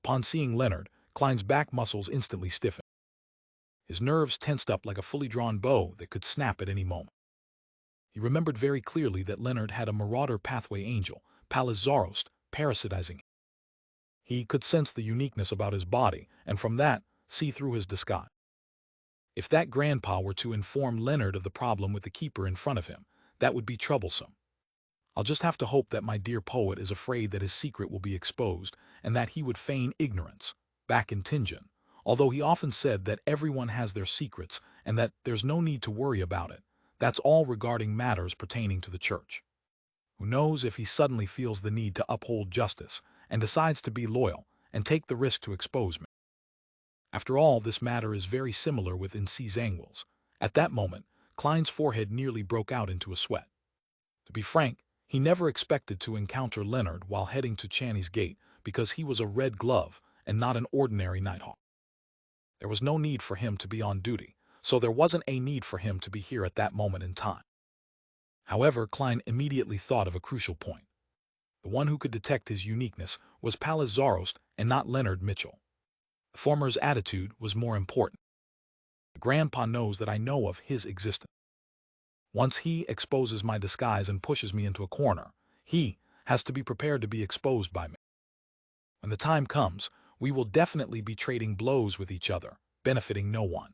Upon seeing Leonard, Klein's back muscles instantly stiffened. His nerves tensed up like a fully drawn bow that could snap at any moment. He remembered very clearly that Leonard had a marauder pathway angel, Pallas Zarost, parasitizing him. He could sense the uniqueness about his body, and from that, see through his disguise. If that grandpa were to inform Leonard of the problem with the keeper in front of him, that would be troublesome. I'll just have to hope that my dear poet is afraid that his secret will be exposed, and that he would feign ignorance, back in Tingen, although he often said that everyone has their secrets and that there's no need to worry about it. That's all regarding matters pertaining to the church. Who knows if he suddenly feels the need to uphold justice and decides to be loyal and take the risk to expose me. After all, this matter is very similar with N.C. Zangwill's. At that moment, Klein's forehead nearly broke out into a sweat. To be frank, he never expected to encounter Leonard while heading to Channy's gate because he was a red glove and not an ordinary nighthawk. There was no need for him to be on duty, so there wasn't a need for him to be here at that moment in time. However, Klein immediately thought of a crucial point. The one who could detect his uniqueness was Pallas Zarost and not Leonard Mitchell. The former's attitude was more important. The grandpa knows that I know of his existence. Once he exposes my disguise and pushes me into a corner, he has to be prepared to be exposed by me. When the time comes, we will definitely be trading blows with each other, benefiting no one.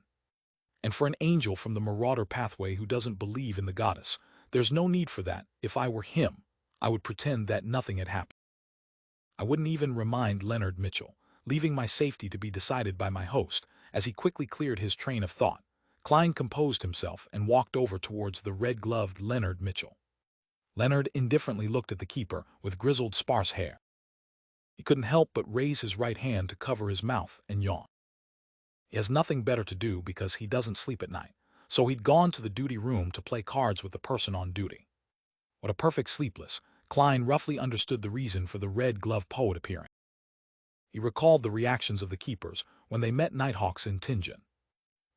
And for an angel from the marauder pathway who doesn't believe in the goddess, there's no need for that. If I were him, I would pretend that nothing had happened. I wouldn't even remind Leonard Mitchell, leaving my safety to be decided by my host. As he quickly cleared his train of thought, Klein composed himself and walked over towards the red-gloved Leonard Mitchell. Leonard indifferently looked at the keeper with grizzled sparse hair. He couldn't help but raise his right hand to cover his mouth and yawn. He has nothing better to do because he doesn't sleep at night, so he'd gone to the duty room to play cards with the person on duty. What a perfect sleepless, Klein roughly understood the reason for the red-gloved poet appearing. He recalled the reactions of the keepers when they met nighthawks in Tingen.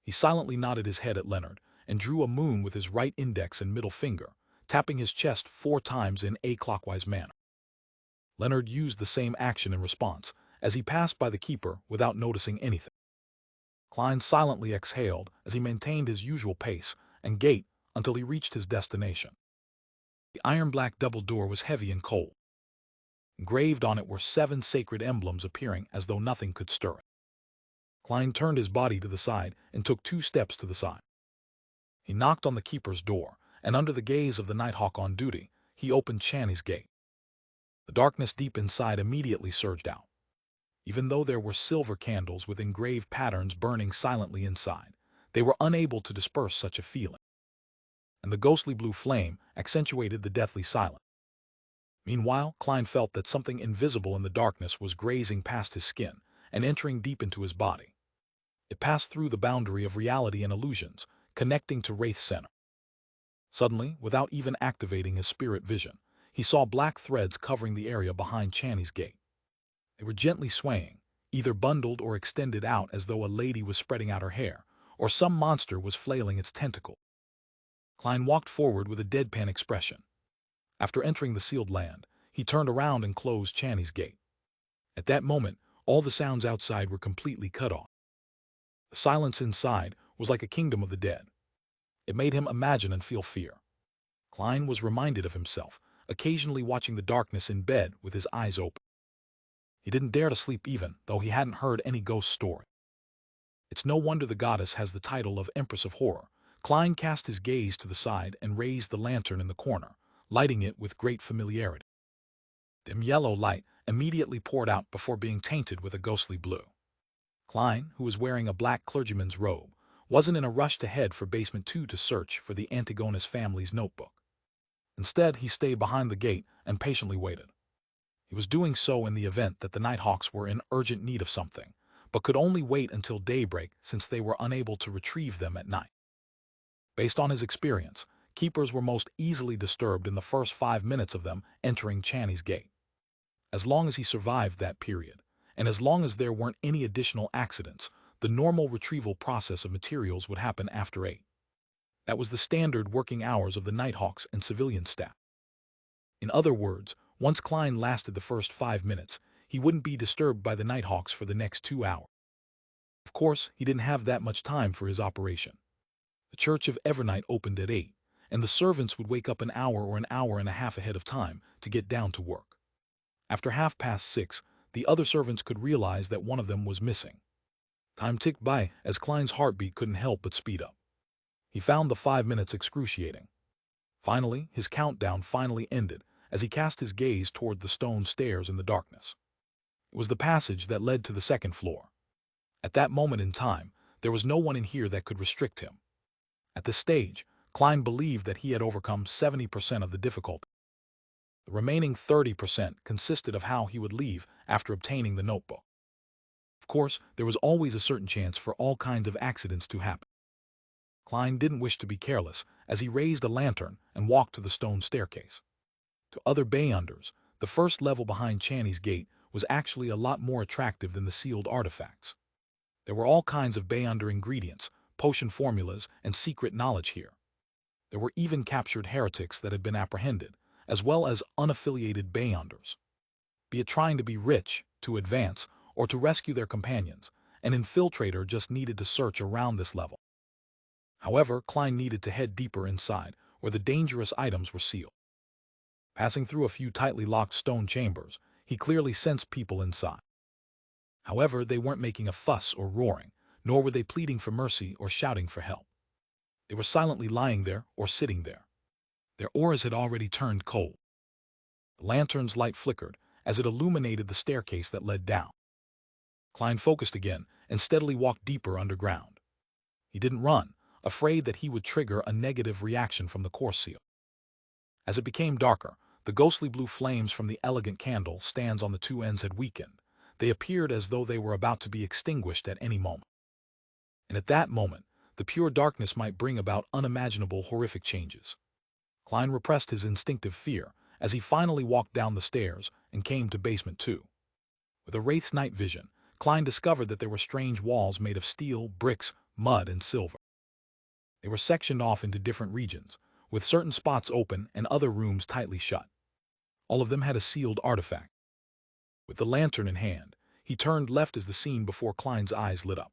He silently nodded his head at Leonard and drew a moon with his right index and middle finger, tapping his chest 4 times in a clockwise manner. Leonard used the same action in response, as he passed by the keeper without noticing anything. Klein silently exhaled as he maintained his usual pace and gait until he reached his destination. The iron-black double door was heavy and cold. Engraved on it were 7 sacred emblems appearing as though nothing could stir it. Klein turned his body to the side and took 2 steps to the side. He knocked on the keeper's door, and under the gaze of the nighthawk on duty, he opened Channy's gate. The darkness deep inside immediately surged out. Even though there were silver candles with engraved patterns burning silently inside, they were unable to disperse such a feeling. And the ghostly blue flame accentuated the deathly silence. Meanwhile, Klein felt that something invisible in the darkness was grazing past his skin and entering deep into his body. It passed through the boundary of reality and illusions, connecting to Wraith's center. Suddenly, without even activating his spirit vision, he saw black threads covering the area behind Channy's gate. They were gently swaying, either bundled or extended out as though a lady was spreading out her hair, or some monster was flailing its tentacles. Klein walked forward with a deadpan expression. After entering the sealed land, he turned around and closed Channy's gate. At that moment, all the sounds outside were completely cut off. The silence inside was like a kingdom of the dead. It made him imagine and feel fear. Klein was reminded of himself, occasionally watching the darkness in bed with his eyes open. He didn't dare to sleep even, though he hadn't heard any ghost story. It's no wonder the goddess has the title of Empress of Horror. Klein cast his gaze to the side and raised the lantern in the corner, lighting it with great familiarity. Dim yellow light immediately poured out before being tainted with a ghostly blue. Klein, who was wearing a black clergyman's robe, wasn't in a rush to head for basement 2 to search for the Antigonus family's notebook. Instead, he stayed behind the gate and patiently waited. He was doing so in the event that the Nighthawks were in urgent need of something, but could only wait until daybreak since they were unable to retrieve them at night. Based on his experience, keepers were most easily disturbed in the first 5 minutes of them entering Channy's gate. As long as he survived that period, and as long as there weren't any additional accidents, the normal retrieval process of materials would happen after 8. That was the standard working hours of the Nighthawks and civilian staff. In other words, once Klein lasted the first 5 minutes, he he wouldn't be disturbed by the nighthawks for the next 2 hours. Of course, he didn't have that much time for his operation. The church of Evernight opened at 8, and the servants would wake up an hour or an hour and a half ahead of time to get down to work. After 6:30, the other servants could realize that one of them was missing. Time ticked by as Klein's heartbeat couldn't help but speed up. He found the 5 minutes excruciating. Finally, his countdown finally ended as he cast his gaze toward the stone stairs in the darkness. It was the passage that led to the second floor. At that moment in time, there was no one in here that could restrict him. At this stage, Klein believed that he had overcome 70% of the difficulty. The remaining 30% consisted of how he would leave after obtaining the notebook. Of course, there was always a certain chance for all kinds of accidents to happen. Klein didn't wish to be careless as he raised a lantern and walked to the stone staircase. To other Bayonders, the first level behind Channy's gate was actually a lot more attractive than the sealed artifacts. There were all kinds of Bayonder ingredients, potion formulas, and secret knowledge here. There were even captured heretics that had been apprehended, as well as unaffiliated Bayonders. Be it trying to be rich, to advance, or to rescue their companions, an infiltrator just needed to search around this level. However, Klein needed to head deeper inside, where the dangerous items were sealed. Passing through a few tightly locked stone chambers, he clearly sensed people inside. However, they weren't making a fuss or roaring, nor were they pleading for mercy or shouting for help. They were silently lying there or sitting there. Their auras had already turned cold. The lantern's light flickered as it illuminated the staircase that led down. Klein focused again and steadily walked deeper underground. He didn't run, afraid that he would trigger a negative reaction from the course seal. As it became darker, the ghostly blue flames from the elegant candle stands on the two ends had weakened. They appeared as though they were about to be extinguished at any moment. And at that moment, the pure darkness might bring about unimaginable horrific changes. Klein repressed his instinctive fear as he finally walked down the stairs and came to basement 2. With a wraith's night vision, Klein discovered that there were strange walls made of steel, bricks, mud, and silver. They were sectioned off into different regions, with certain spots open and other rooms tightly shut. All of them had a sealed artifact. With the lantern in hand, he turned left as the scene before Klein's eyes lit up.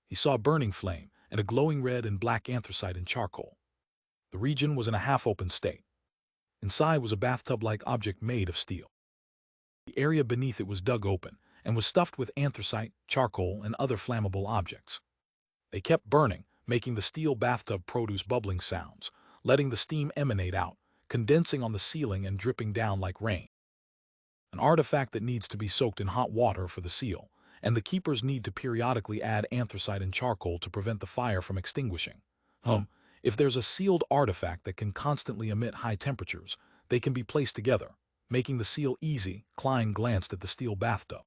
He saw a burning flame and a glowing red and black anthracite and charcoal. The region was in a half-open state. Inside was a bathtub-like object made of steel. The area beneath it was dug open and was stuffed with anthracite, charcoal, and other flammable objects. They kept burning, making the steel bathtub produce bubbling sounds, letting the steam emanate out, condensing on the ceiling and dripping down like rain. An artifact that needs to be soaked in hot water for the seal, and the keepers need to periodically add anthracite and charcoal to prevent the fire from extinguishing. If there's a sealed artifact that can constantly emit high temperatures, they can be placed together, making the seal easy. Klein glanced at the steel bathtub.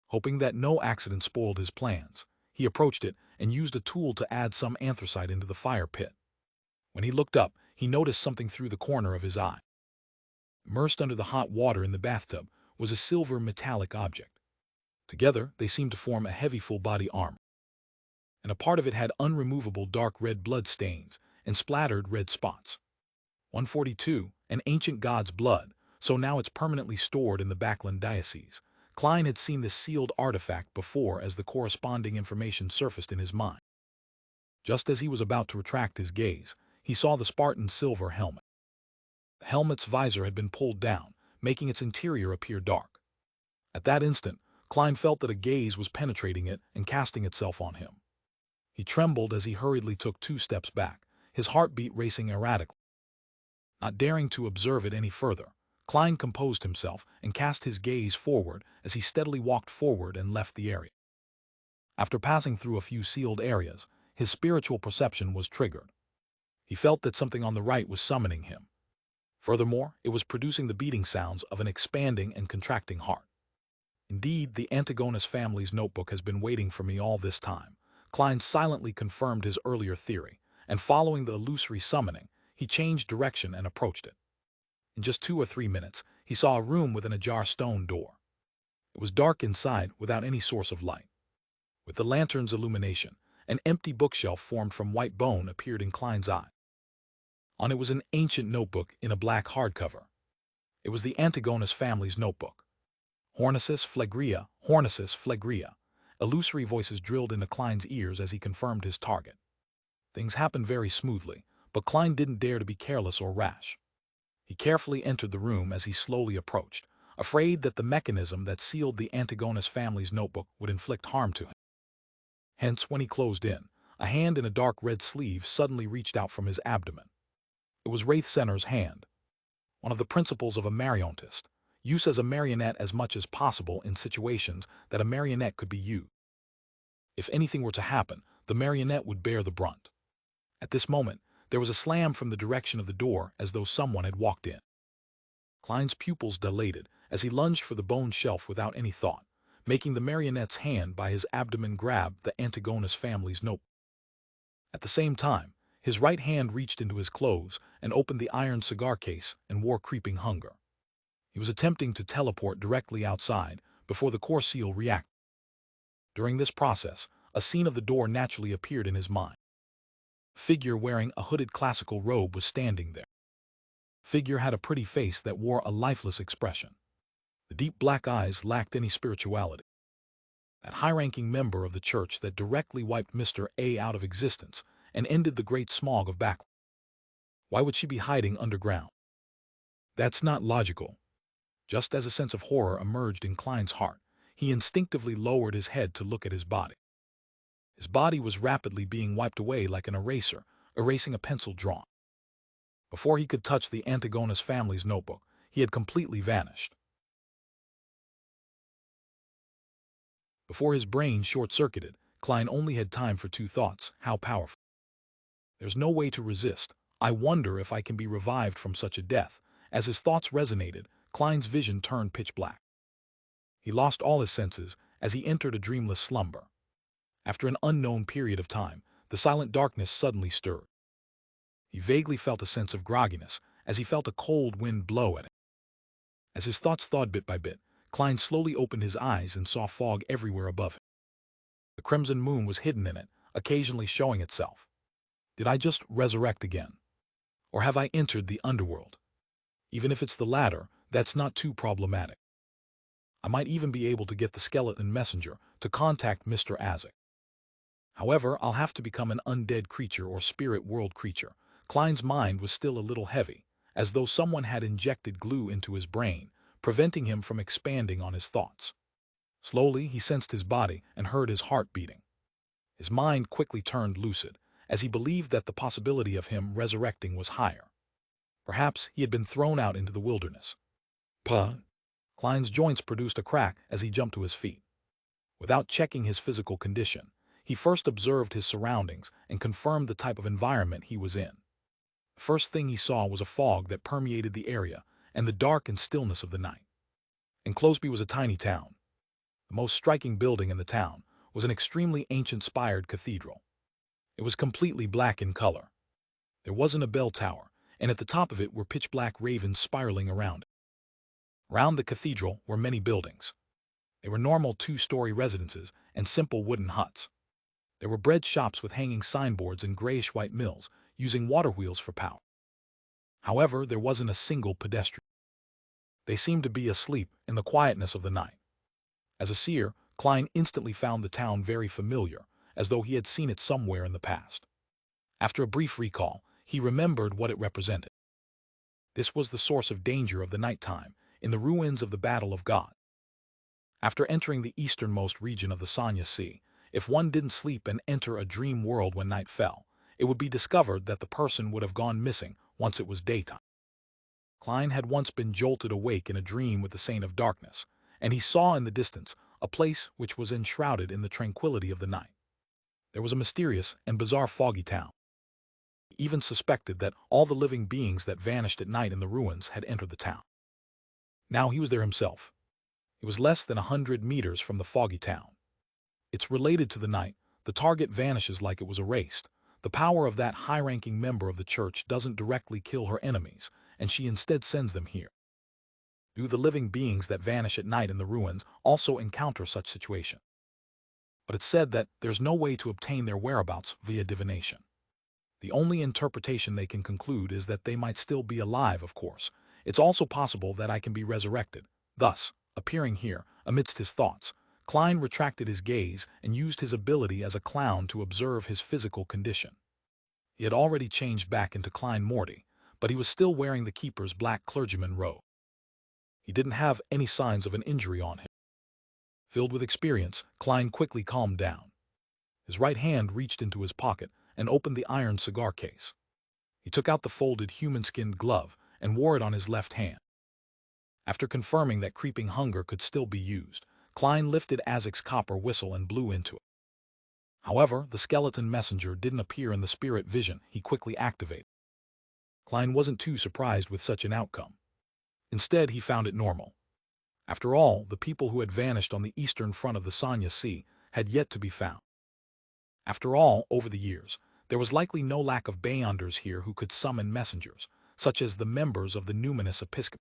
Hoping that no accident spoiled his plans, he approached it and used a tool to add some anthracite into the fire pit. When he looked up, he noticed something through the corner of his eye. Immersed under the hot water in the bathtub was a silver metallic object. Together, they seemed to form a heavy full-body armor. And a part of it had unremovable dark red blood stains and splattered red spots. 142, an ancient god's blood, so now it's permanently stored in the Backland Diocese. Klein had seen this sealed artifact before as the corresponding information surfaced in his mind. Just as he was about to retract his gaze, he saw the Spartan silver helmet. The helmet's visor had been pulled down, making its interior appear dark. At that instant, Klein felt that a gaze was penetrating it and casting itself on him. He trembled as he hurriedly took 2 steps back, his heartbeat racing erratically. Not daring to observe it any further, Klein composed himself and cast his gaze forward as he steadily walked forward and left the area. After passing through a few sealed areas, his spiritual perception was triggered. He felt that something on the right was summoning him. Furthermore, it was producing the beating sounds of an expanding and contracting heart. Indeed, the Antigonus family's notebook has been waiting for me all this time. Klein silently confirmed his earlier theory, and following the illusory summoning, he changed direction and approached it. In just 2 or 3 minutes, he saw a room with an ajar stone door. It was dark inside without any source of light. With the lantern's illumination, an empty bookshelf formed from white bone appeared in Klein's eye. On it was an ancient notebook in a black hardcover. It was the Antigonus family's notebook. Hornesis Phlegrea. Illusory voices drilled into Klein's ears as he confirmed his target. Things happened very smoothly, but Klein didn't dare to be careless or rash. He carefully entered the room as he slowly approached, afraid that the mechanism that sealed the Antigonus family's notebook would inflict harm to him. Hence, when he closed in, a hand in a dark red sleeve suddenly reached out from his abdomen. It was Wraith Center's hand. One of the principles of a marionettist: use as a marionette as much as possible in situations that a marionette could be used. If anything were to happen, the marionette would bear the brunt. At this moment, there was a slam from the direction of the door as though someone had walked in. Klein's pupils dilated as he lunged for the bone shelf without any thought, making the marionette's hand by his abdomen grab the Antigonus family's notebook. At the same time, his right hand reached into his clothes and opened the iron cigar case and wore creeping hunger. He was attempting to teleport directly outside before the core seal reacted. During this process, a scene of the door naturally appeared in his mind. Figure wearing a hooded classical robe was standing there. Figure had a pretty face that wore a lifeless expression. The deep black eyes lacked any spirituality. That high-ranking member of the church that directly wiped Mr. A out of existence and ended the great smog of backlash. Why would she be hiding underground? That's not logical. Just as a sense of horror emerged in Klein's heart, he instinctively lowered his head to look at his body. His body was rapidly being wiped away like an eraser, erasing a pencil drawn. Before he could touch the Antigonus family's notebook, he had completely vanished. Before his brain short-circuited, Klein only had time for two thoughts: how powerful. There's no way to resist. I wonder if I can be revived from such a death. As his thoughts resonated, Klein's vision turned pitch black. He lost all his senses as he entered a dreamless slumber. After an unknown period of time, the silent darkness suddenly stirred. He vaguely felt a sense of grogginess as he felt a cold wind blow at him. As his thoughts thawed bit by bit, Klein slowly opened his eyes and saw fog everywhere above him. The crimson moon was hidden in it, occasionally showing itself. Did I just resurrect again? Or have I entered the underworld? Even if it's the latter, that's not too problematic. I might even be able to get the skeleton messenger to contact Mr. Azek. However, I'll have to become an undead creature or spirit world creature. Klein's mind was still a little heavy, as though someone had injected glue into his brain, preventing him from expanding on his thoughts. Slowly, he sensed his body and heard his heart beating. His mind quickly turned lucid, as he believed that the possibility of him resurrecting was higher. Perhaps he had been thrown out into the wilderness. Puh! Klein's joints produced a crack as he jumped to his feet. Without checking his physical condition, he first observed his surroundings and confirmed the type of environment he was in. The first thing he saw was a fog that permeated the area and the dark and stillness of the night. Encloseby was a tiny town. The most striking building in the town was an extremely ancient-spired cathedral. It was completely black in color. There wasn't a bell tower, and at the top of it were pitch-black ravens spiraling around it. Around the cathedral were many buildings. They were normal two-story residences and simple wooden huts. There were bread shops with hanging signboards and grayish-white mills using water wheels for power. However, there wasn't a single pedestrian. They seemed to be asleep in the quietness of the night. As a seer, Klein instantly found the town very familiar, as though he had seen it somewhere in the past. After a brief recall, he remembered what it represented. This was the source of danger of the nighttime, in the ruins of the Battle of God. After entering the easternmost region of the Sanya Sea, if one didn't sleep and enter a dream world when night fell, it would be discovered that the person would have gone missing once it was daytime. Klein had once been jolted awake in a dream with the Saint of Darkness, and he saw in the distance a place which was enshrouded in the tranquility of the night. There was a mysterious and bizarre foggy town. He even suspected that all the living beings that vanished at night in the ruins had entered the town. Now he was there himself. It was less than 100 meters from the foggy town. It's related to the night. The target vanishes like it was erased. The power of that high-ranking member of the church doesn't directly kill her enemies, and she instead sends them here. Do the living beings that vanish at night in the ruins also encounter such situation? But it's said that there's no way to obtain their whereabouts via divination. The only interpretation they can conclude is that they might still be alive, of course. It's also possible that I can be resurrected. Thus, Appearing here, amidst his thoughts, Klein retracted his gaze and used his ability as a clown to observe his physical condition. He had already changed back into Klein Morty, but he was still wearing the keeper's black clergyman robe. He didn't have any signs of an injury on him. Filled with experience, Klein quickly calmed down. His right hand reached into his pocket and opened the iron cigar case. He took out the folded human-skinned glove and wore it on his left hand. After confirming that creeping hunger could still be used, Klein lifted Azek's copper whistle and blew into it. However, the skeleton messenger didn't appear in the spirit vision he quickly activated. Klein wasn't too surprised with such an outcome. Instead, he found it normal. After all, the people who had vanished on the eastern front of the Sanya Sea had yet to be found. After all, over the years, there was likely no lack of Beyonders here who could summon messengers, such as the members of the numinous episcopate.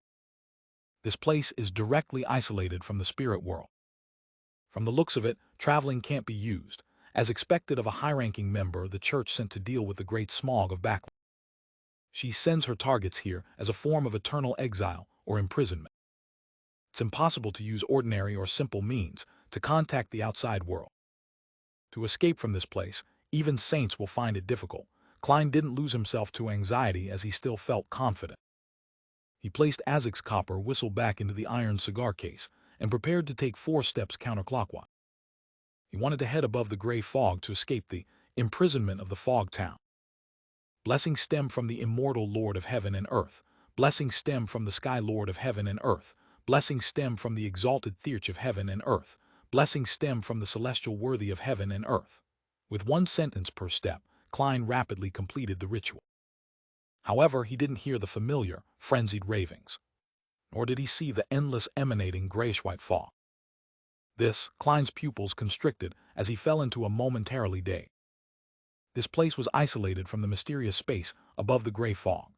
This place is directly isolated from the spirit world. From the looks of it, traveling can't be used, as expected of a high-ranking member the church sent to deal with the great smog of backlash. She sends her targets here as a form of eternal exile or imprisonment. It's impossible to use ordinary or simple means to contact the outside world. To escape from this place, even saints will find it difficult. Klein didn't lose himself to anxiety as he still felt confident. He placed Azek's copper whistle back into the iron cigar case and prepared to take 4 steps counterclockwise. He wanted to head above the gray fog to escape the imprisonment of the fog town. Blessings stem from the immortal Lord of heaven and earth. Blessings stem from the Sky Lord of heaven and earth. Blessings stem from the exalted Theurge of heaven and earth. Blessings stem from the celestial worthy of heaven and earth. With 1 sentence per step, Klein rapidly completed the ritual. However, he didn't hear the familiar, frenzied ravings. Nor did he see the endless emanating grayish-white fog. Klein's pupils constricted as he fell into a momentarily daze. This place was isolated from the mysterious space above the gray fog.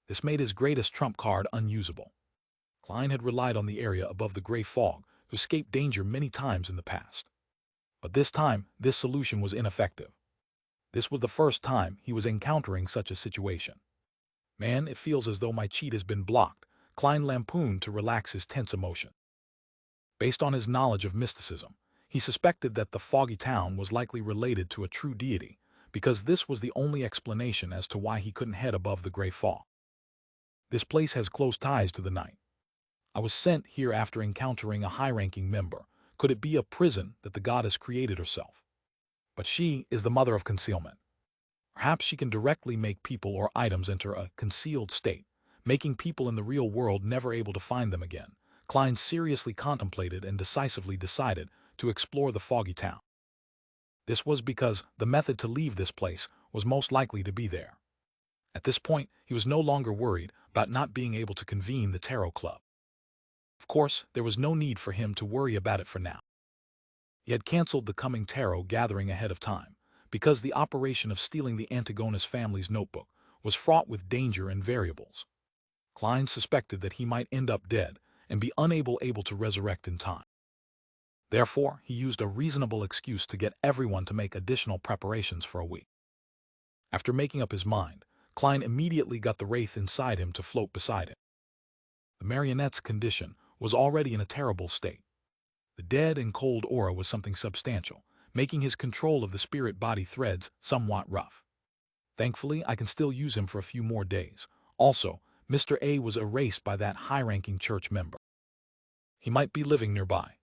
This made his greatest trump card unusable. Klein had relied on the area above the gray fog to escape danger many times in the past. But this time, this solution was ineffective. This was the first time he was encountering such a situation. Man, it feels as though my cheat has been blocked, Klein lampooned to relax his tense emotion. Based on his knowledge of mysticism, he suspected that the foggy town was likely related to a true deity, because this was the only explanation as to why he couldn't head above the gray fog. This place has close ties to the night. I was sent here after encountering a high-ranking member. Could it be a prison that the goddess created herself? But she is the mother of concealment. Perhaps she can directly make people or items enter a concealed state, making people in the real world never able to find them again. Klein seriously contemplated and decisively decided to explore the foggy town. This was because the method to leave this place was most likely to be there. At this point, he was no longer worried about not being able to convene the Tarot Club. Of course, there was no need for him to worry about it for now. He had canceled the coming tarot gathering ahead of time, because the operation of stealing the Antigonus family's notebook was fraught with danger and variables. Klein suspected that he might end up dead and be unable to resurrect in time. Therefore, he used a reasonable excuse to get everyone to make additional preparations for a week. After making up his mind, Klein immediately got the wraith inside him to float beside him. The marionette's condition was already in a terrible state. The dead and cold aura was something substantial, making his control of the spirit-body threads somewhat rough. Thankfully, I can still use him for a few more days. Also, Mr. A was erased by that high-ranking church member. He might be living nearby.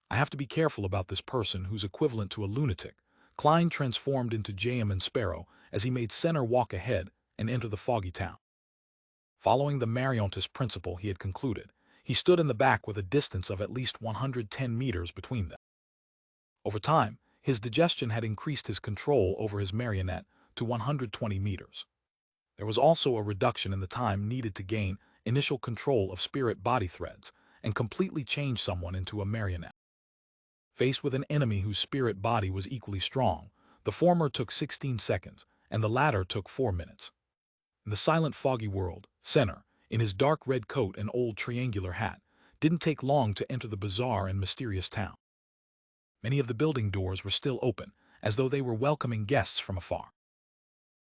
I have to be careful about this person who's equivalent to a lunatic. Klein transformed into J.M. and Sparrow as he made Senner walk ahead and enter the foggy town. Following the Mariontist principle he had concluded, he stood in the back with a distance of at least 110 meters between them. Over time, his digestion had increased his control over his marionette to 120 meters. There was also a reduction in the time needed to gain initial control of spirit body threads and completely change someone into a marionette. Faced with an enemy whose spirit body was equally strong, the former took 16 seconds and the latter took 4 minutes. In the silent foggy world, Senner, in his dark red coat and old triangular hat, didn't take long to enter the bizarre and mysterious town. Many of the building doors were still open, as though they were welcoming guests from afar.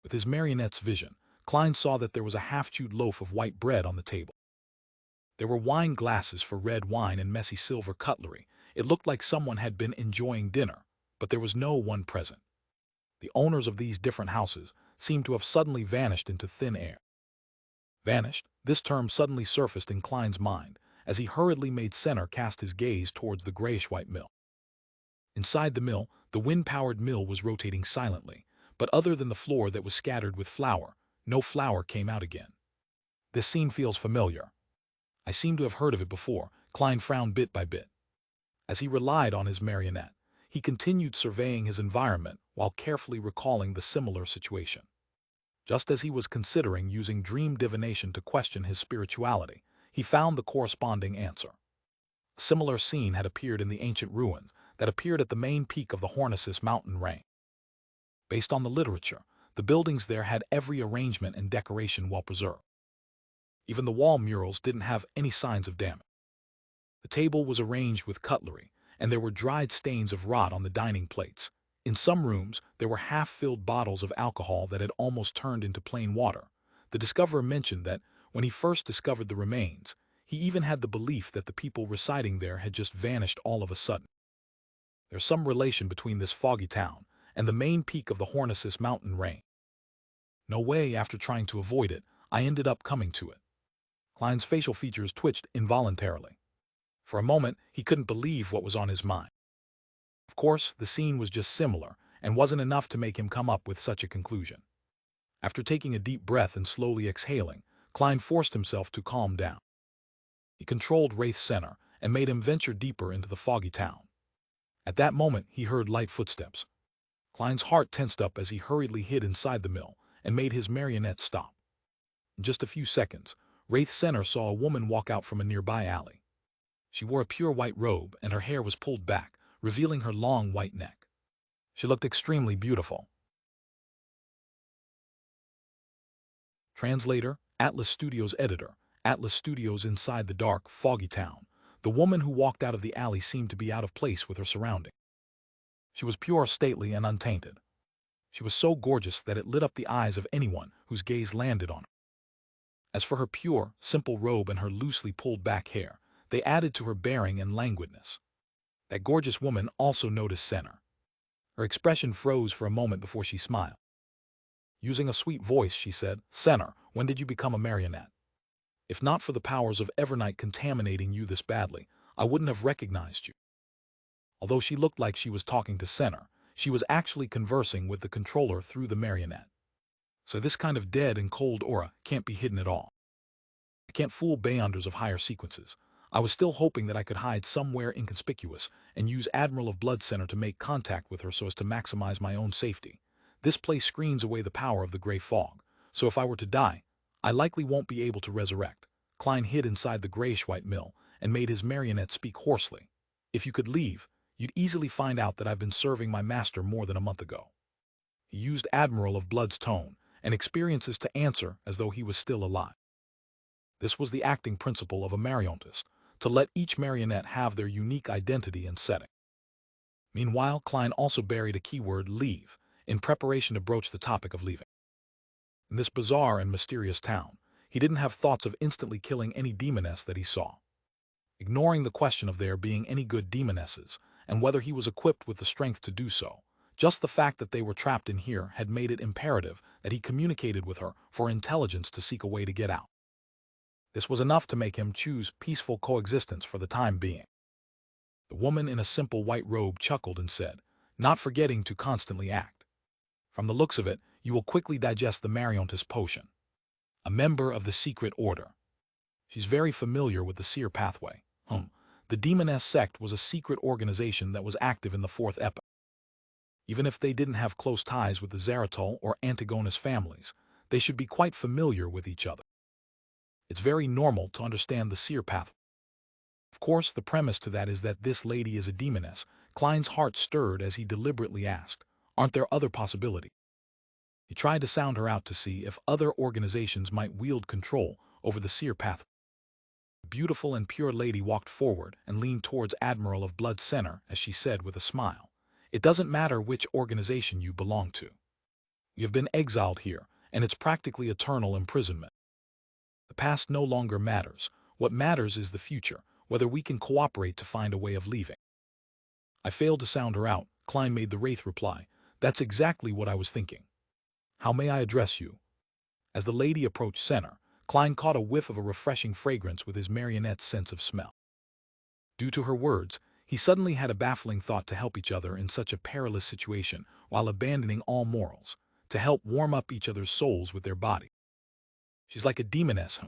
With his marionette's vision, Klein saw that there was a half-chewed loaf of white bread on the table. There were wine glasses for red wine and messy silver cutlery. It looked like someone had been enjoying dinner, but there was no one present. The owners of these different houses seemed to have suddenly vanished into thin air. Vanished, this term suddenly surfaced in Klein's mind as he hurriedly made Senner cast his gaze towards the grayish-white mill. Inside the mill, the wind-powered mill was rotating silently, but other than the floor that was scattered with flour, no flour came out again. This scene feels familiar. I seem to have heard of it before. Klein frowned bit by bit. As he relied on his marionette, he continued surveying his environment while carefully recalling the similar situation. Just as he was considering using dream divination to question his spirituality, he found the corresponding answer. A similar scene had appeared in the ancient ruins that appeared at the main peak of the Hornisis mountain range. Based on the literature, the buildings there had every arrangement and decoration well preserved. Even the wall murals didn't have any signs of damage. The table was arranged with cutlery, and there were dried stains of rot on the dining plates. In some rooms, there were half-filled bottles of alcohol that had almost turned into plain water. The discoverer mentioned that, when he first discovered the remains, he even had the belief that the people residing there had just vanished all of a sudden. There's some relation between this foggy town and the main peak of the Hornisis mountain range. No way, after trying to avoid it, I ended up coming to it. Klein's facial features twitched involuntarily. For a moment, he couldn't believe what was on his mind. Of course, the scene was just similar and wasn't enough to make him come up with such a conclusion. After taking a deep breath and slowly exhaling, Klein forced himself to calm down. He controlled Wraith Senner and made him venture deeper into the foggy town. At that moment, he heard light footsteps. Klein's heart tensed up as he hurriedly hid inside the mill and made his marionette stop. In just a few seconds, Wraith Senner saw a woman walk out from a nearby alley. She wore a pure white robe and her hair was pulled back, revealing her long white neck. She looked extremely beautiful. Translator, Atlas Studios editor, Atlas Studios. Inside the dark, foggy town, the woman who walked out of the alley seemed to be out of place with her surroundings. She was pure, stately, and untainted. She was so gorgeous that it lit up the eyes of anyone whose gaze landed on her. As for her pure, simple robe and her loosely pulled back hair, they added to her bearing and languidness. That gorgeous woman also noticed Senner. Her expression froze for a moment before she smiled. Using a sweet voice, she said, "Senner, when did you become a marionette? If not for the powers of Evernight contaminating you this badly, I wouldn't have recognized you." Although she looked like she was talking to Senner, she was actually conversing with the controller through the marionette. So this kind of dead and cold aura can't be hidden at all. I can't fool Beyonders of higher sequences. I was still hoping that I could hide somewhere inconspicuous and use Admiral of Blood Center to make contact with her so as to maximize my own safety. This place screens away the power of the gray fog, so if I were to die, I likely won't be able to resurrect. Klein hid inside the grayish-white mill and made his marionette speak hoarsely. If you could leave, you'd easily find out that I've been serving my master more than a month ago. He used Admiral of Blood's tone and experiences to answer as though he was still alive. This was the acting principle of a marionettist, to let each marionette have their unique identity and setting. Meanwhile, Klein also buried a keyword, leave, in preparation to broach the topic of leaving. In this bizarre and mysterious town, he didn't have thoughts of instantly killing any demoness that he saw. Ignoring the question of there being any good demonesses, and whether he was equipped with the strength to do so, just the fact that they were trapped in here had made it imperative that he communicated with her for intelligence to seek a way to get out. This was enough to make him choose peaceful coexistence for the time being. The woman in a simple white robe chuckled and said, "Not forgetting to constantly act. From the looks of it, you will quickly digest the marionettist potion. A member of the secret order. She's very familiar with the seer pathway." The demoness sect was a secret organization that was active in the fourth epoch. Even if they didn't have close ties with the Zaratol or Antigonus families, they should be quite familiar with each other. It's very normal to understand the seer pathway. Of course, the premise to that is that this lady is a demoness. Klein's heart stirred as he deliberately asked, "Aren't there other possibilities?" He tried to sound her out to see if other organizations might wield control over the seer pathway. The beautiful and pure lady walked forward and leaned towards Admiral of Blood Center as she said with a smile, "It doesn't matter which organization you belong to. You've been exiled here, and it's practically eternal imprisonment. The past no longer matters. What matters is the future, whether we can cooperate to find a way of leaving. I failed to sound her out. Klein made the wraith reply. That's exactly what I was thinking. How may I address you? As the lady approached center, Klein caught a whiff of a refreshing fragrance with his marionette's sense of smell. Due to her words, he suddenly had a baffling thought to help each other in such a perilous situation while abandoning all morals, to help warm up each other's souls with their body. She's like a demoness.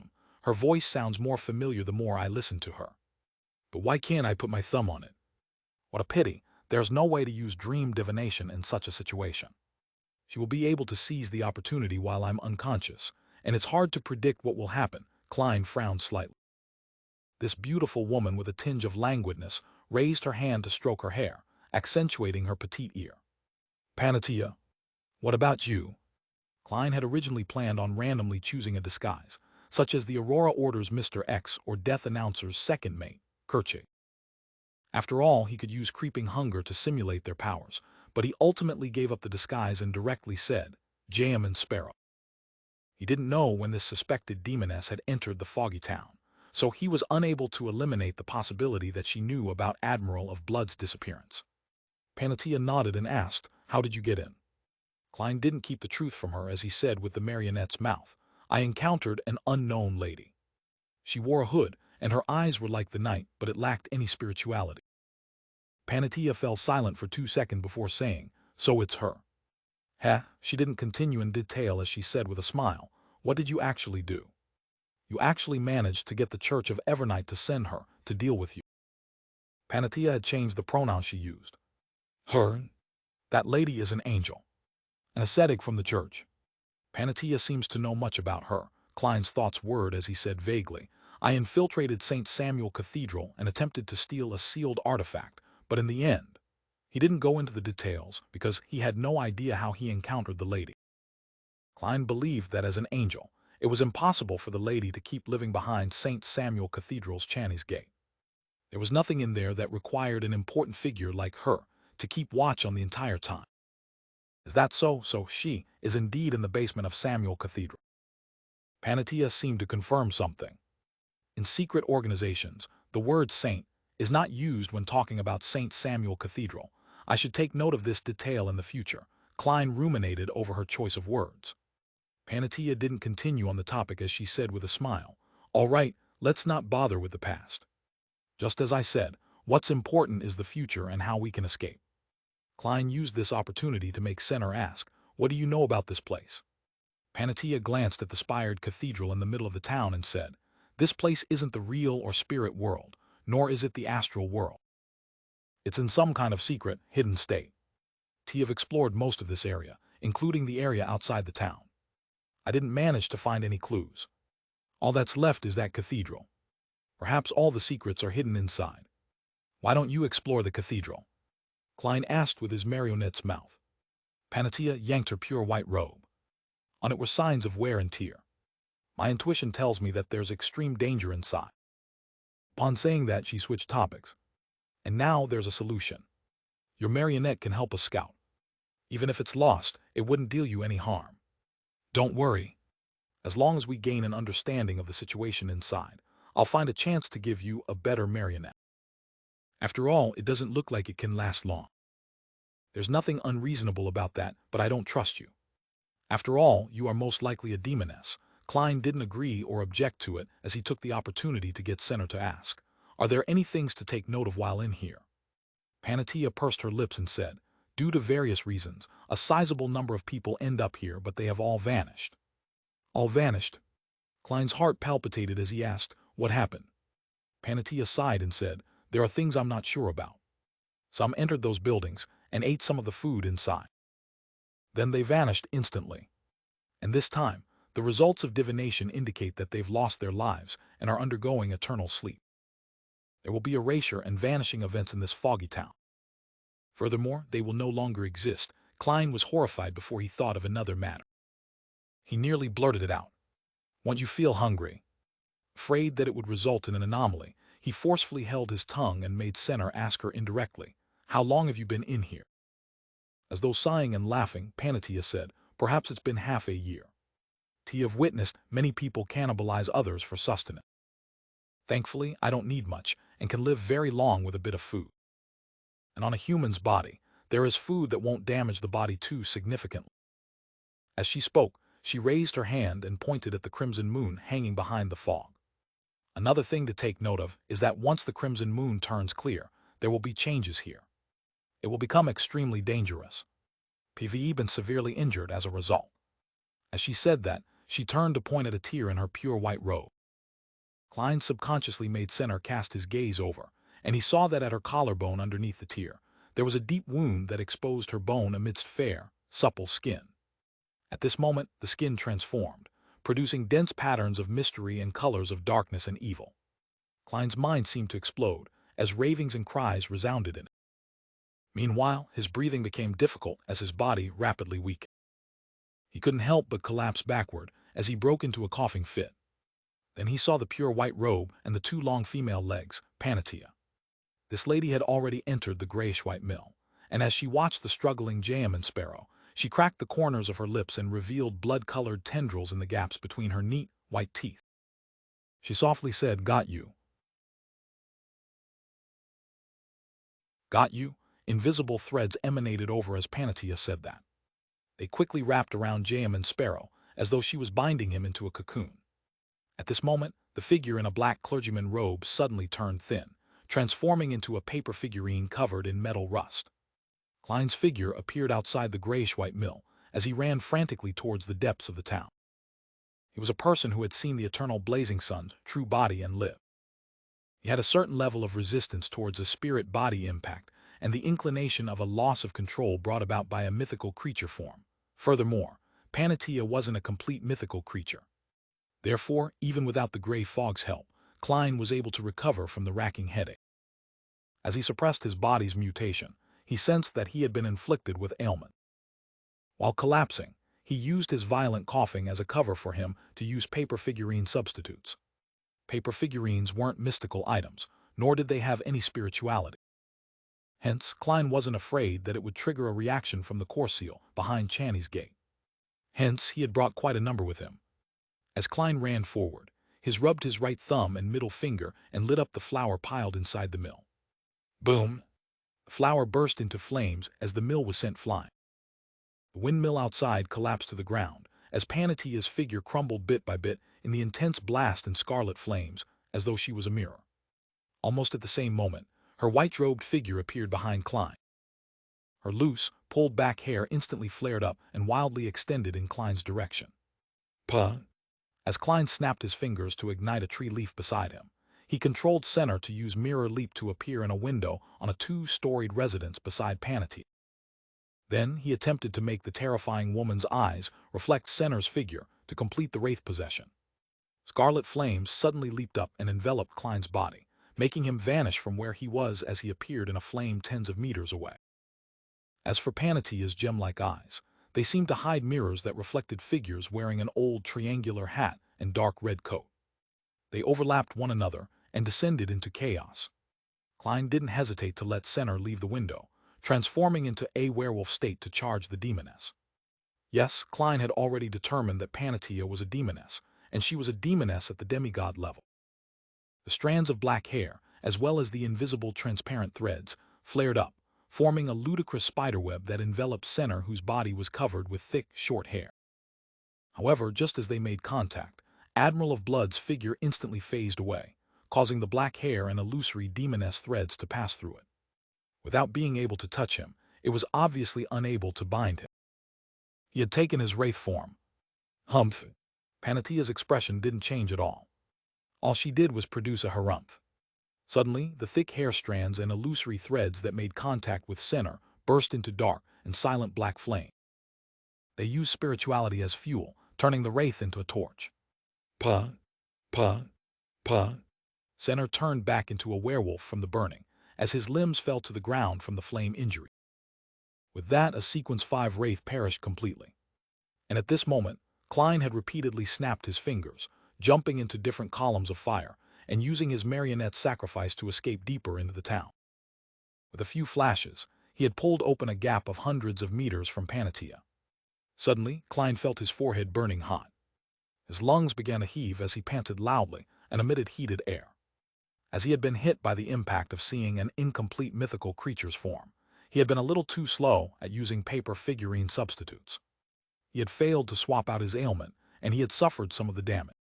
Her voice sounds more familiar the more I listen to her. But why can't I put my thumb on it? What a pity, there's no way to use dream divination in such a situation. She will be able to seize the opportunity while I'm unconscious, and it's hard to predict what will happen. Klein frowned slightly. This beautiful woman with a tinge of languidness raised her hand to stroke her hair, accentuating her petite ear. Panatia, what about you? Klein had originally planned on randomly choosing a disguise, such as the Aurora Order's Mr. X or Death Announcer's second mate, Kerchig. After all, he could use creeping hunger to simulate their powers, but he ultimately gave up the disguise and directly said, Jam and Sparrow. He didn't know when this suspected demoness had entered the foggy town, so he was unable to eliminate the possibility that she knew about Admiral of Blood's disappearance. Panatia nodded and asked, How did you get in? Klein didn't keep the truth from her as he said with the marionette's mouth, I encountered an unknown lady. She wore a hood, and her eyes were like the night, but it lacked any spirituality. Panatia fell silent for 2 seconds before saying, So it's her. Heh, she didn't continue in detail as she said with a smile, What did you actually do? You actually managed to get the Church of Evernight to send her to deal with you. Panatia had changed the pronoun she used. Her? That lady is an angel. An ascetic from the church. Panatia seems to know much about her. Klein's thoughts whirred as he said vaguely, I infiltrated St. Samuel Cathedral and attempted to steal a sealed artifact, but in the end, he didn't go into the details because he had no idea how he encountered the lady. Klein believed that as an angel, it was impossible for the lady to keep living behind St. Samuel Cathedral's Channy's Gate. There was nothing in there that required an important figure like her to keep watch on the entire time. Is that so? So she is indeed in the basement of Samuel Cathedral. Panatia seemed to confirm something. In secret organizations, the word saint is not used when talking about St. Samuel Cathedral. I should take note of this detail in the future. Klein ruminated over her choice of words. Panatia didn't continue on the topic as she said with a smile, All right, let's not bother with the past. Just as I said, what's important is the future and how we can escape. Klein used this opportunity to make Center ask, What do you know about this place? Panatia glanced at the spired cathedral in the middle of the town and said, This place isn't the real or spirit world, nor is it the astral world. It's in some kind of secret, hidden state. Have explored most of this area, including the area outside the town. I didn't manage to find any clues. All that's left is that cathedral. Perhaps all the secrets are hidden inside. Why don't you explore the cathedral? Klein asked with his marionette's mouth. Panatia yanked her pure white robe. On it were signs of wear and tear. My intuition tells me that there's extreme danger inside. Upon saying that, she switched topics. And now there's a solution. Your marionette can help us scout. Even if it's lost, it wouldn't deal you any harm. Don't worry. As long as we gain an understanding of the situation inside, I'll find a chance to give you a better marionette. After all, it doesn't look like it can last long. There's nothing unreasonable about that, but I don't trust you. After all, you are most likely a demoness. Klein didn't agree or object to it as he took the opportunity to get Center to ask, Are there any things to take note of while in here? Panatia pursed her lips and said, Due to various reasons, a sizable number of people end up here, but they have all vanished. All vanished? Klein's heart palpitated as he asked, What happened? Panatia sighed and said, There are things I'm not sure about. Some entered those buildings and ate some of the food inside. Then they vanished instantly. And this time, the results of divination indicate that they've lost their lives and are undergoing eternal sleep. There will be erasure and vanishing events in this foggy town. Furthermore, they will no longer exist. Klein was horrified before he thought of another matter. He nearly blurted it out. Won't you feel hungry? Afraid that it would result in an anomaly, he forcefully held his tongue and made Center ask her indirectly, How long have you been in here? As though sighing and laughing, Panatia said, Perhaps it's been half a year. Have witnessed many people cannibalize others for sustenance. Thankfully, I don't need much and can live very long with a bit of food. And on a human's body, there is food that won't damage the body too significantly. As she spoke, she raised her hand and pointed at the crimson moon hanging behind the fog. Another thing to take note of is that once the crimson moon turns clear, there will be changes here. It will become extremely dangerous. PVE been severely injured as a result. As she said that, she turned to point at a tear in her pure white robe. Klein subconsciously made Senner cast his gaze over, and he saw that at her collarbone underneath the tear, there was a deep wound that exposed her bone amidst fair, supple skin. At this moment, the skin transformed, producing dense patterns of mystery and colors of darkness and evil. Klein's mind seemed to explode, as ravings and cries resounded in it. Meanwhile, his breathing became difficult as his body rapidly weakened. He couldn't help but collapse backward as he broke into a coughing fit. Then he saw the pure white robe and the two long female legs, Panatia. This lady had already entered the grayish-white mill, and as she watched the struggling Jayaman sparrow, she cracked the corners of her lips and revealed blood-colored tendrils in the gaps between her neat, white teeth. She softly said, "Got you." "Got you?" Invisible threads emanated over as Panatia said that. They quickly wrapped around Jayaman sparrow, as though she was binding him into a cocoon. At this moment, the figure in a black clergyman robe suddenly turned thin, transforming into a paper figurine covered in metal rust. Klein's figure appeared outside the grayish-white mill as he ran frantically towards the depths of the town. He was a person who had seen the eternal blazing sun's true body and lived. He had a certain level of resistance towards a spirit-body impact and the inclination of a loss of control brought about by a mythical creature form. Furthermore, Panatia wasn't a complete mythical creature. Therefore, even without the gray fog's help, Klein was able to recover from the racking headache. As he suppressed his body's mutation, he sensed that he had been inflicted with ailment. While collapsing, he used his violent coughing as a cover for him to use paper figurine substitutes. Paper figurines weren't mystical items, nor did they have any spirituality. Hence, Klein wasn't afraid that it would trigger a reaction from the core seal behind Channy's gate. Hence, he had brought quite a number with him. As Klein ran forward, he rubbed his right thumb and middle finger and lit up the flour piled inside the mill. Boom! The flour burst into flames as the mill was sent flying. The windmill outside collapsed to the ground as Panatia's figure crumbled bit by bit in the intense blast and scarlet flames, as though she was a mirror. Almost at the same moment, her white-robed figure appeared behind Klein. Her loose, pulled-back hair instantly flared up and wildly extended in Klein's direction. Puh! As Klein snapped his fingers to ignite a tree leaf beside him, he controlled Senner to use Mirror Leap to appear in a window on a two-storied residence beside Panatia. Then he attempted to make the terrifying woman's eyes reflect Senner's figure to complete the wraith possession. Scarlet flames suddenly leaped up and enveloped Klein's body, making him vanish from where he was as he appeared in a flame tens of meters away. As for Panatia's gem-like eyes, they seemed to hide mirrors that reflected figures wearing an old triangular hat and dark red coat. They overlapped one another and descended into chaos. Klein didn't hesitate to let Senner leave the window, transforming into a werewolf state to charge the demoness. Yes, Klein had already determined that Panatia was a demoness, and she was a demoness at the demigod level. The strands of black hair, as well as the invisible transparent threads, flared up, forming a ludicrous spiderweb that enveloped Senner, whose body was covered with thick, short hair. However, just as they made contact, Admiral of Blood's figure instantly phased away, causing the black hair and illusory demoness threads to pass through it. Without being able to touch him, it was obviously unable to bind him. He had taken his wraith form. Humph! Panatia's expression didn't change at all. All she did was produce a harumph. Suddenly, the thick hair strands and illusory threads that made contact with Senner burst into dark and silent black flame. They used spirituality as fuel, turning the wraith into a torch. Puh! Puh! Puh! Senner turned back into a werewolf from the burning, as his limbs fell to the ground from the flame injury. With that, a Sequence 5 wraith perished completely. And at this moment, Klein had repeatedly snapped his fingers, jumping into different columns of fire, and using his marionette sacrifice to escape deeper into the town. With a few flashes, he had pulled open a gap of hundreds of meters from Panatia. Suddenly, Klein felt his forehead burning hot. His lungs began to heave as he panted loudly and emitted heated air. as he had been hit by the impact of seeing an incomplete mythical creature's form. He had been a little too slow at using paper figurine substitutes. He had failed to swap out his ailment, and he had suffered some of the damage.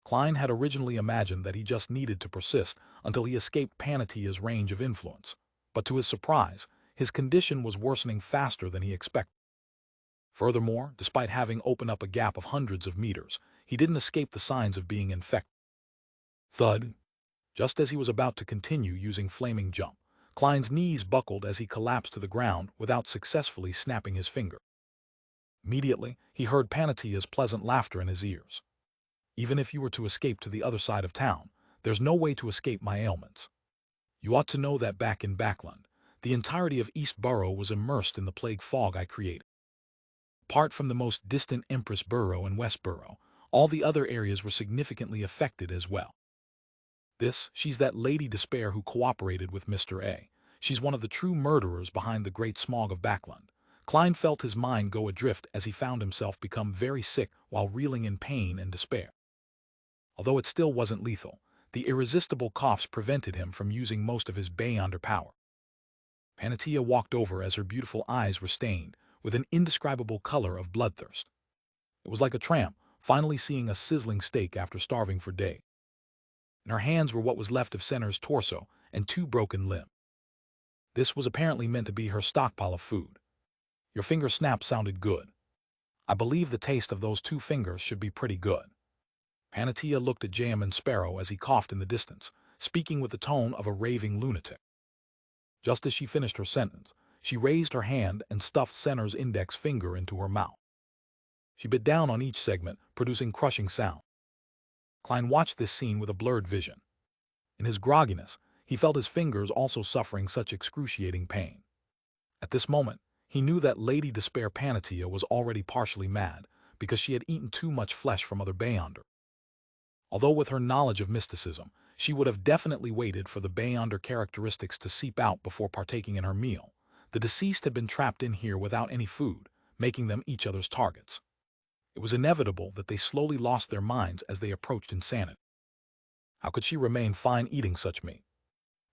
Klein had originally imagined that he just needed to persist until he escaped Panatia's range of influence, but to his surprise, his condition was worsening faster than he expected. Furthermore, despite having opened up a gap of hundreds of meters, he didn't escape the signs of being infected. Thud! Just as he was about to continue using Flaming Jump, Klein's knees buckled as he collapsed to the ground without successfully snapping his finger. Immediately, he heard Panatia's pleasant laughter in his ears. Even if you were to escape to the other side of town, there's no way to escape my ailments. You ought to know that back in Backland, the entirety of East Borough was immersed in the plague fog I created. Apart from the most distant Empress Borough and West Borough, all the other areas were significantly affected as well. She's that Lady Despair who cooperated with Mr. A. She's one of the true murderers behind the great smog of Backland. Klein felt his mind go adrift as he found himself become very sick while reeling in pain and despair. Although it still wasn't lethal, the irresistible coughs prevented him from using most of his Beyonder power. Panatia walked over as her beautiful eyes were stained with an indescribable color of bloodthirst. It was like a tramp finally seeing a sizzling steak after starving for days. In her hands were what was left of Senner's torso and 2 broken limbs. This was apparently meant to be her stockpile of food. Your finger snap sounded good. I believe the taste of those 2 fingers should be pretty good. Panatia looked at Jamin Sparrow as he coughed in the distance, speaking with the tone of a raving lunatic. Just as she finished her sentence, she raised her hand and stuffed Senner's index finger into her mouth. She bit down on each segment, producing crushing sound. Klein watched this scene with a blurred vision. In his grogginess, he felt his fingers also suffering such excruciating pain. At this moment, he knew that Lady Despair Panatia was already partially mad because she had eaten too much flesh from other Beyonder. Although with her knowledge of mysticism, she would have definitely waited for the Beyonder characteristics to seep out before partaking in her meal, the deceased had been trapped in here without any food, making them each other's targets. It was inevitable that they slowly lost their minds as they approached insanity. How could she remain fine eating such meat?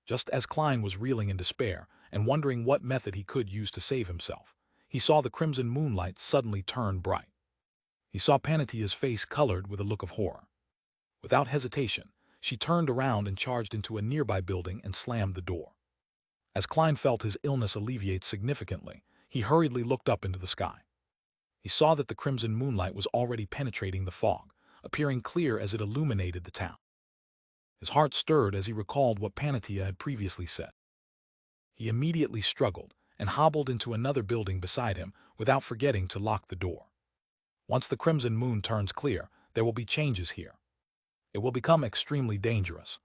Just as Klein was reeling in despair and wondering what method he could use to save himself, he saw the crimson moonlight suddenly turn bright. He saw Panatia's face colored with a look of horror. Without hesitation, she turned around and charged into a nearby building and slammed the door. As Klein felt his illness alleviate significantly, he hurriedly looked up into the sky. He saw that the crimson moonlight was already penetrating the fog, appearing clear as it illuminated the town. His heart stirred as he recalled what Panatia had previously said. He immediately struggled and hobbled into another building beside him without forgetting to lock the door. Once the crimson moon turns clear, there will be changes here. It will become extremely dangerous.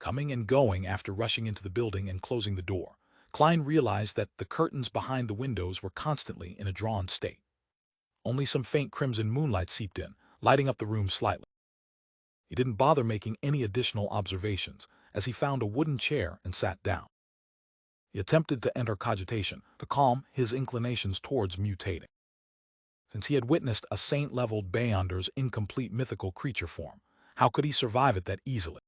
Coming and going after rushing into the building and closing the door, Klein realized that the curtains behind the windows were constantly in a drawn state. Only some faint crimson moonlight seeped in, lighting up the room slightly. He didn't bother making any additional observations as he found a wooden chair and sat down. He attempted to enter cogitation to calm his inclinations towards mutating. Since he had witnessed a saint-leveled Beyonder's incomplete mythical creature form, how could he survive it that easily?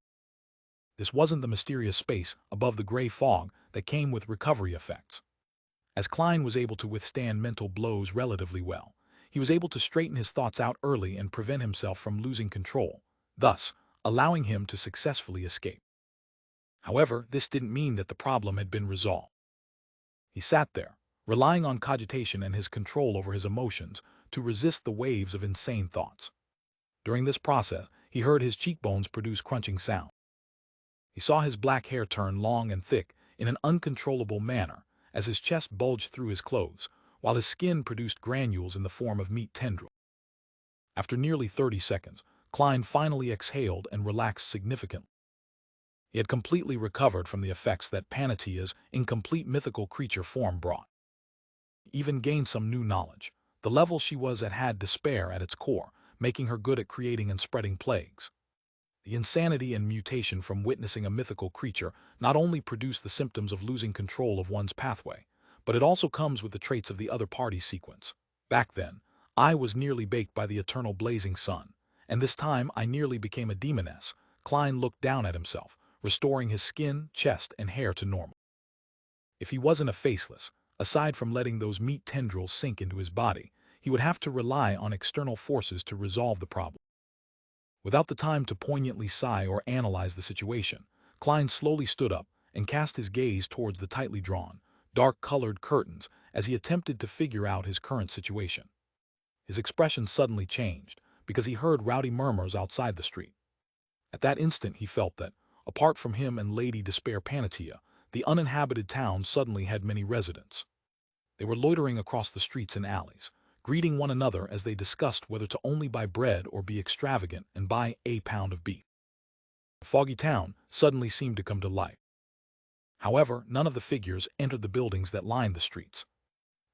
This wasn't the mysterious space above the gray fog that came with recovery effects. As Klein was able to withstand mental blows relatively well, he was able to straighten his thoughts out early and prevent himself from losing control, thus allowing him to successfully escape. However, this didn't mean that the problem had been resolved. He sat there, relying on cogitation and his control over his emotions to resist the waves of insane thoughts. During this process, he heard his cheekbones produce crunching sound. He saw his black hair turn long and thick in an uncontrollable manner as his chest bulged through his clothes, while his skin produced granules in the form of meat tendrils. After nearly 30 seconds, Klein finally exhaled and relaxed significantly. He had completely recovered from the effects that Panatia's incomplete mythical creature form brought. He even gained some new knowledge. The level she was at had despair at its core, making her good at creating and spreading plagues. The insanity and mutation from witnessing a mythical creature not only produce the symptoms of losing control of one's pathway, but it also comes with the traits of the other party's sequence. Back then, I was nearly baked by the eternal blazing sun, and this time I nearly became a demoness. Klein looked down at himself, restoring his skin, chest, and hair to normal. If he wasn't a faceless, aside from letting those meat tendrils sink into his body, he would have to rely on external forces to resolve the problem. Without the time to poignantly sigh or analyze the situation, Klein slowly stood up and cast his gaze towards the tightly drawn, dark-colored curtains as he attempted to figure out his current situation. His expression suddenly changed because he heard rowdy murmurs outside the street. At that instant he felt that, apart from him and Lady Despair Panatia, the uninhabited town suddenly had many residents. They were loitering across the streets and alleys, greeting one another as they discussed whether to only buy bread or be extravagant and buy a pound of beef. The foggy town suddenly seemed to come to life. However, none of the figures entered the buildings that lined the streets.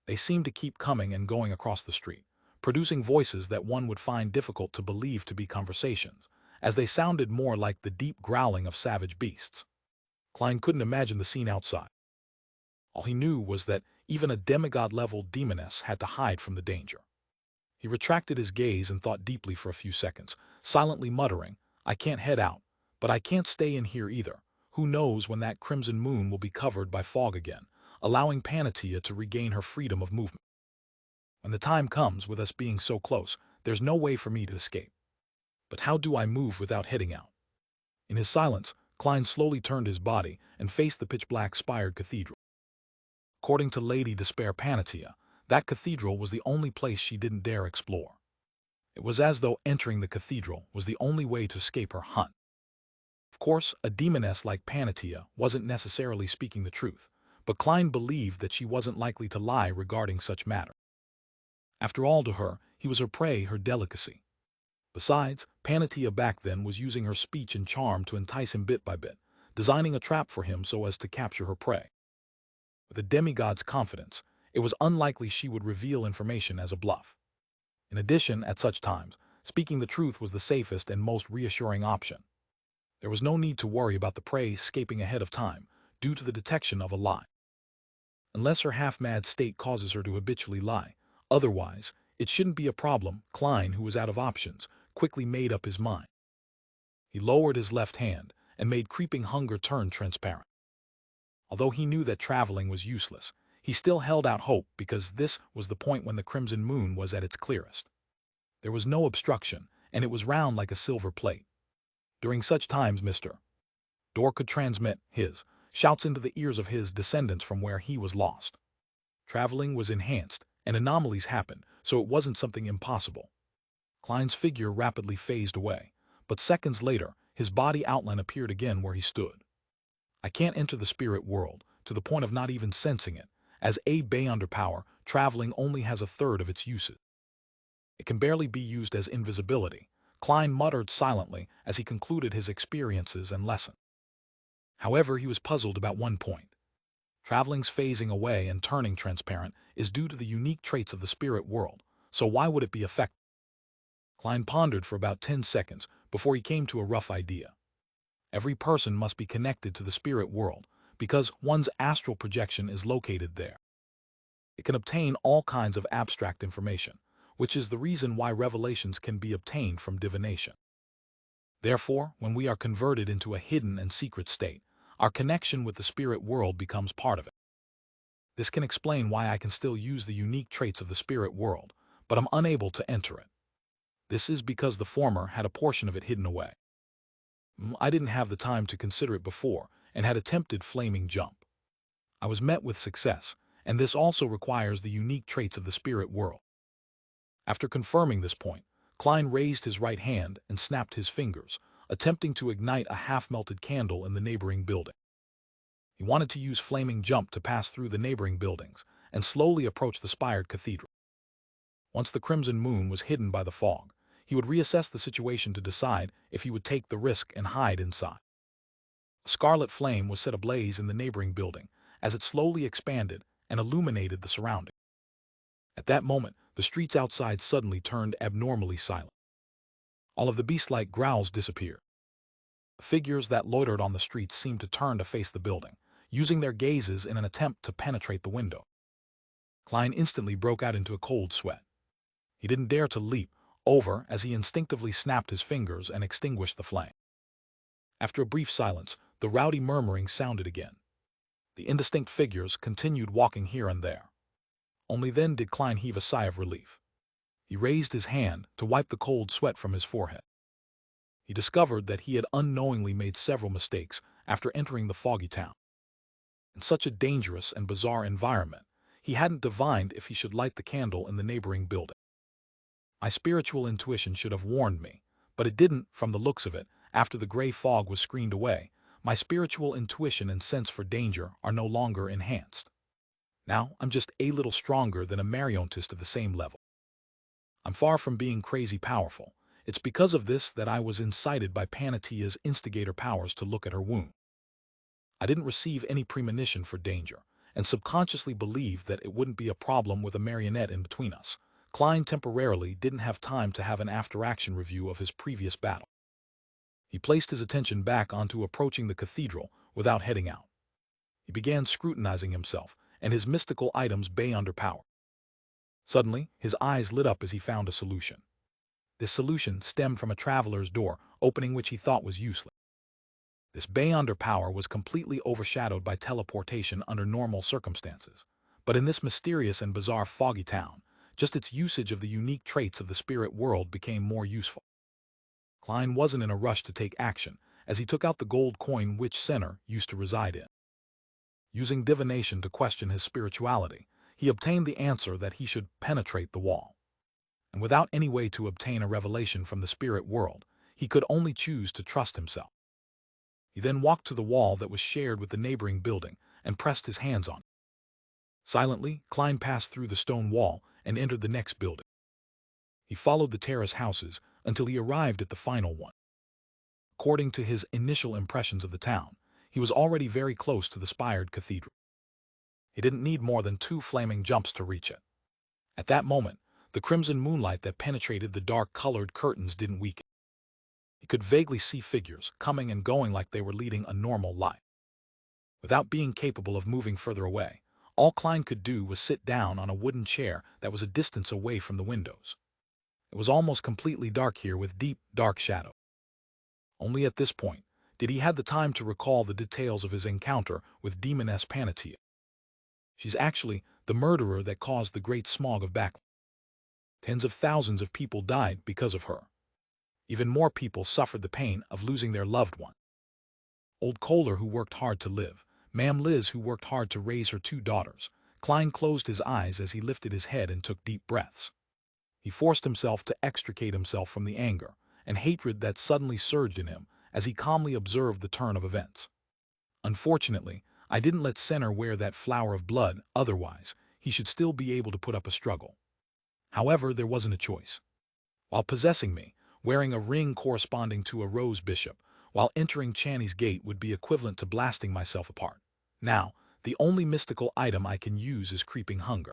They seemed to keep coming and going across the street, producing voices that one would find difficult to believe to be conversations, as they sounded more like the deep growling of savage beasts. Klein couldn't imagine the scene outside. All he knew was that even a demigod-level demoness had to hide from the danger. He retracted his gaze and thought deeply for a few seconds, silently muttering, "I can't head out, but I can't stay in here either. Who knows when that crimson moon will be covered by fog again, allowing Panatia to regain her freedom of movement. When the time comes, with us being so close, there's no way for me to escape. But how do I move without heading out?" In his silence, Klein slowly turned his body and faced the pitch-black spired cathedral. According to Lady Despair Panatia, that cathedral was the only place she didn't dare explore. It was as though entering the cathedral was the only way to escape her hunt. Of course, a demoness like Panatia wasn't necessarily speaking the truth, but Klein believed that she wasn't likely to lie regarding such matters. After all, to her, he was her prey, her delicacy. Besides, Panatia back then was using her speech and charm to entice him bit by bit, designing a trap for him so as to capture her prey. With a demigod's confidence, it was unlikely she would reveal information as a bluff. In addition, at such times, speaking the truth was the safest and most reassuring option. There was no need to worry about the prey escaping ahead of time due to the detection of a lie. Unless her half-mad state causes her to habitually lie. Otherwise, it shouldn't be a problem. Klein, who was out of options, quickly made up his mind. He lowered his left hand and made creeping hunger turn transparent. Although he knew that traveling was useless, he still held out hope because this was the point when the crimson moon was at its clearest. There was no obstruction, and it was round like a silver plate. During such times, Mr. Door could transmit his shouts into the ears of his descendants from where he was lost. Traveling was enhanced, and anomalies happened, so it wasn't something impossible. Klein's figure rapidly phased away, but seconds later, his body outline appeared again where he stood. I can't enter the spirit world, to the point of not even sensing it, as a bay under power, traveling only has a third of its uses. It can barely be used as invisibility, Klein muttered silently as he concluded his experiences and lesson. However, he was puzzled about one point. Traveling's phasing away and turning transparent is due to the unique traits of the spirit world, so why would it be effective? Klein pondered for about 10 seconds before he came to a rough idea. Every person must be connected to the spirit world because one's astral projection is located there. It can obtain all kinds of abstract information, which is the reason why revelations can be obtained from divination. Therefore, when we are converted into a hidden and secret state, our connection with the spirit world becomes part of it. This can explain why I can still use the unique traits of the spirit world, but I'm unable to enter it. This is because the former had a portion of it hidden away. I didn't have the time to consider it before and had attempted flaming jump. I was met with success, and this also requires the unique traits of the spirit world. After confirming this point, Klein raised his right hand and snapped his fingers, attempting to ignite a half-melted candle in the neighboring building. He wanted to use flaming jump to pass through the neighboring buildings and slowly approach the spired cathedral. Once the crimson moon was hidden by the fog, he would reassess the situation to decide if he would take the risk and hide inside. A scarlet flame was set ablaze in the neighboring building as it slowly expanded and illuminated the surroundings. At that moment, the streets outside suddenly turned abnormally silent. All of the beast-like growls disappeared. Figures that loitered on the streets seemed to turn to face the building, using their gazes in an attempt to penetrate the window. Klein instantly broke out into a cold sweat. He didn't dare to leap, over as he instinctively snapped his fingers and extinguished the flame. After a brief silence, the rowdy murmuring sounded again. The indistinct figures continued walking here and there. Only then did Klein heave a sigh of relief. He raised his hand to wipe the cold sweat from his forehead. He discovered that he had unknowingly made several mistakes after entering the foggy town. In such a dangerous and bizarre environment, he hadn't divined if he should light the candle in the neighboring building. My spiritual intuition should have warned me, but it didn't. From the looks of it. After the gray fog was screened away, my spiritual intuition and sense for danger are no longer enhanced. Now I'm just a little stronger than a marionettist of the same level. I'm far from being crazy powerful. It's because of this that I was incited by Panatia's instigator powers to look at her wound. I didn't receive any premonition for danger, and subconsciously believed that it wouldn't be a problem with a marionette in between us. Klein temporarily didn't have time to have an after-action review of his previous battle. He placed his attention back onto approaching the cathedral without heading out. He began scrutinizing himself and his mystical items beyond power. Suddenly, his eyes lit up as he found a solution. This solution stemmed from a traveler's door, opening which he thought was useless. This beyond power was completely overshadowed by teleportation under normal circumstances. But in this mysterious and bizarre foggy town, just its usage of the unique traits of the spirit world became more useful. Klein wasn't in a rush to take action, as he took out the gold coin which Senner used to reside in. Using divination to question his spirituality, he obtained the answer that he should penetrate the wall. And without any way to obtain a revelation from the spirit world, he could only choose to trust himself. He then walked to the wall that was shared with the neighboring building and pressed his hands on it. Silently, Klein passed through the stone wall and entered the next building. He followed the terrace houses until he arrived at the final one. According to his initial impressions of the town, he was already very close to the spired cathedral. He didn't need more than 2 flaming jumps to reach it. At that moment, the crimson moonlight that penetrated the dark-colored curtains didn't weaken. He could vaguely see figures coming and going like they were leading a normal life. Without being capable of moving further away, all Klein could do was sit down on a wooden chair that was a distance away from the windows. It was almost completely dark here with deep, dark shadow. Only at this point did he have the time to recall the details of his encounter with Demoness Panatia. She's actually the murderer that caused the great smog of Backland. Tens of thousands of people died because of her. Even more people suffered the pain of losing their loved one. Old Kohler, who worked hard to live, Ma'am Liz, who worked hard to raise her 2 daughters. Klein closed his eyes as he lifted his head and took deep breaths. He forced himself to extricate himself from the anger and hatred that suddenly surged in him as he calmly observed the turn of events. Unfortunately, I didn't let Senner wear that flower of blood, otherwise he should still be able to put up a struggle. However, there wasn't a choice. While possessing me, wearing a ring corresponding to a rose bishop, while entering Channy's gate would be equivalent to blasting myself apart. Now, the only mystical item I can use is creeping hunger.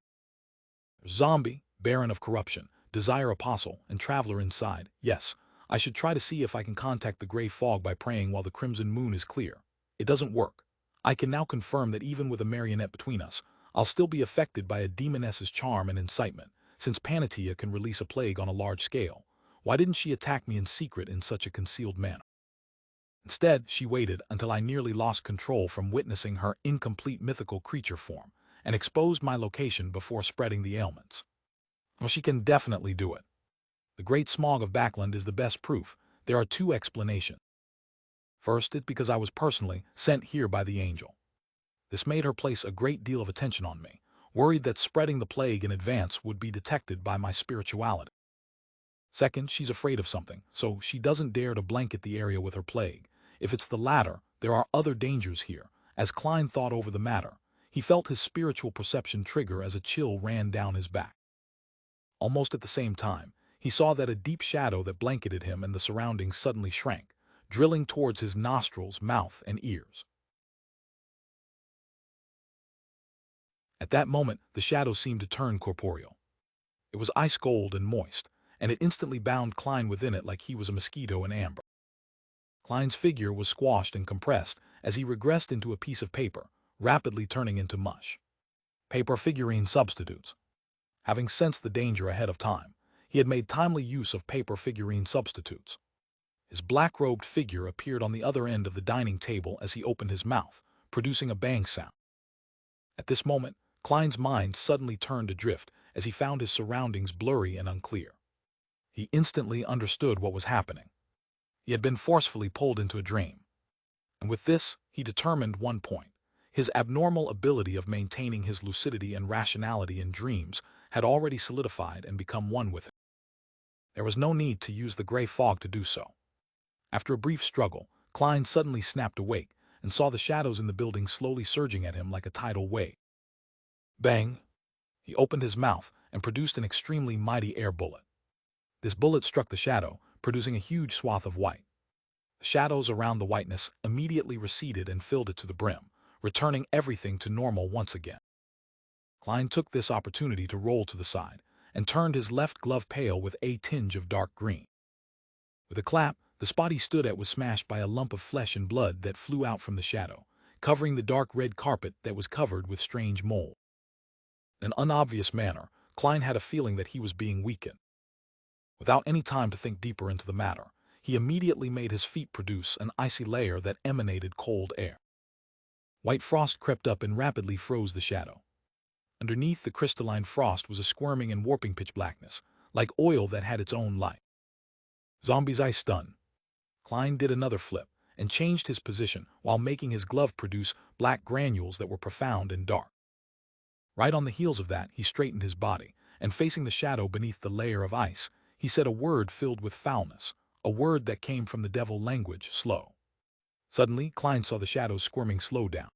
Zombie, Baron of Corruption, Desire Apostle, and Traveler inside. Yes, I should try to see if I can contact the gray fog by praying while the crimson moon is clear. It doesn't work. I can now confirm that even with a marionette between us, I'll still be affected by a demoness's charm and incitement, since Panatia can release a plague on a large scale. Why didn't she attack me in secret in such a concealed manner? Instead, she waited until I nearly lost control from witnessing her incomplete mythical creature form, and exposed my location before spreading the ailments. Well, she can definitely do it. The Great Smog of Backland is the best proof. There are 2 explanations. First, it's because I was personally sent here by the angel. This made her place a great deal of attention on me, worried that spreading the plague in advance would be detected by my spirituality. Second, she's afraid of something, so she doesn't dare to blanket the area with her plague. If it's the latter, there are other dangers here. As Klein thought over the matter, he felt his spiritual perception trigger as a chill ran down his back. Almost at the same time, he saw that a deep shadow that blanketed him and the surroundings suddenly shrank, drilling towards his nostrils, mouth, and ears. At that moment, the shadow seemed to turn corporeal. It was ice cold and moist, and it instantly bound Klein within it like he was a mosquito in amber. Klein's figure was squashed and compressed as he regressed into a piece of paper, rapidly turning into mush. Paper figurine substitutes. Having sensed the danger ahead of time, He had made timely use of paper figurine substitutes. His black-robed figure appeared on the other end of the dining table as he opened his mouth, producing a bang sound. At this moment, Klein's mind suddenly turned adrift as he found his surroundings blurry and unclear. He instantly understood what was happening. He had been forcefully pulled into a dream. And with this, he determined one point. His abnormal ability of maintaining his lucidity and rationality in dreams had already solidified and become one with it. There was no need to use the gray fog to do so. After a brief struggle, Klein suddenly snapped awake and saw the shadows in the building slowly surging at him like a tidal wave. Bang! He opened his mouth and produced an extremely mighty air bullet. This bullet struck the shadow, producing a huge swath of white. The shadows around the whiteness immediately receded and filled it to the brim, returning everything to normal once again. Klein took this opportunity to roll to the side and turned his left glove pale with a tinge of dark green. With a clap, the spot he stood at was smashed by a lump of flesh and blood that flew out from the shadow, covering the dark red carpet that was covered with strange mold. In an unobvious manner, Klein had a feeling that he was being weakened. Without any time to think deeper into the matter, he immediately made his feet produce an icy layer that emanated cold air. White frost crept up and rapidly froze the shadow. Underneath the crystalline frost was a squirming and warping pitch blackness, like oil that had its own light. Zombie's eye stunned. Klein did another flip and changed his position while making his glove produce black granules that were profound and dark. Right on the heels of that, he straightened his body, and facing the shadow beneath the layer of ice, he said a word filled with foulness, a word that came from the devil language, slow. Suddenly, Klein saw the shadows squirming slow down.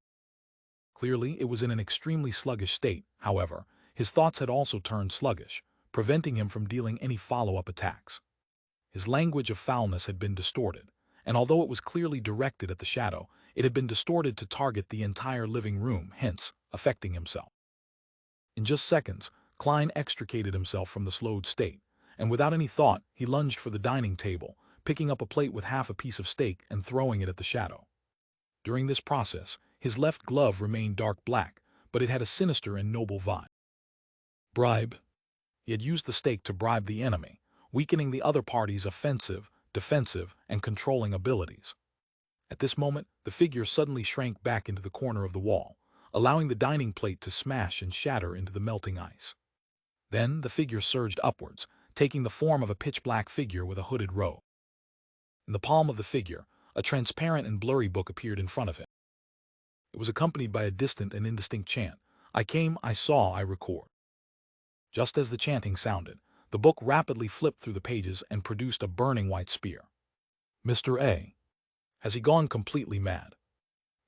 Clearly, it was in an extremely sluggish state. However, his thoughts had also turned sluggish, preventing him from dealing any follow-up attacks. His language of foulness had been distorted, and although it was clearly directed at the shadow, it had been distorted to target the entire living room, hence affecting himself. In just seconds, Klein extricated himself from the slowed state, and without any thought, he lunged for the dining table, picking up a plate with half a piece of steak and throwing it at the shadow. During this process, his left glove remained dark black, but it had a sinister and noble vibe. Bribe. He had used the steak to bribe the enemy, weakening the other party's offensive, defensive, and controlling abilities. At this moment, the figure suddenly shrank back into the corner of the wall, allowing the dining plate to smash and shatter into the melting ice. Then the figure surged upwards, taking the form of a pitch-black figure with a hooded robe. In the palm of the figure, a transparent and blurry book appeared in front of him. It was accompanied by a distant and indistinct chant, "I came, I saw, I record." Just as the chanting sounded, the book rapidly flipped through the pages and produced a burning white spear. Mr. A. Has he gone completely mad?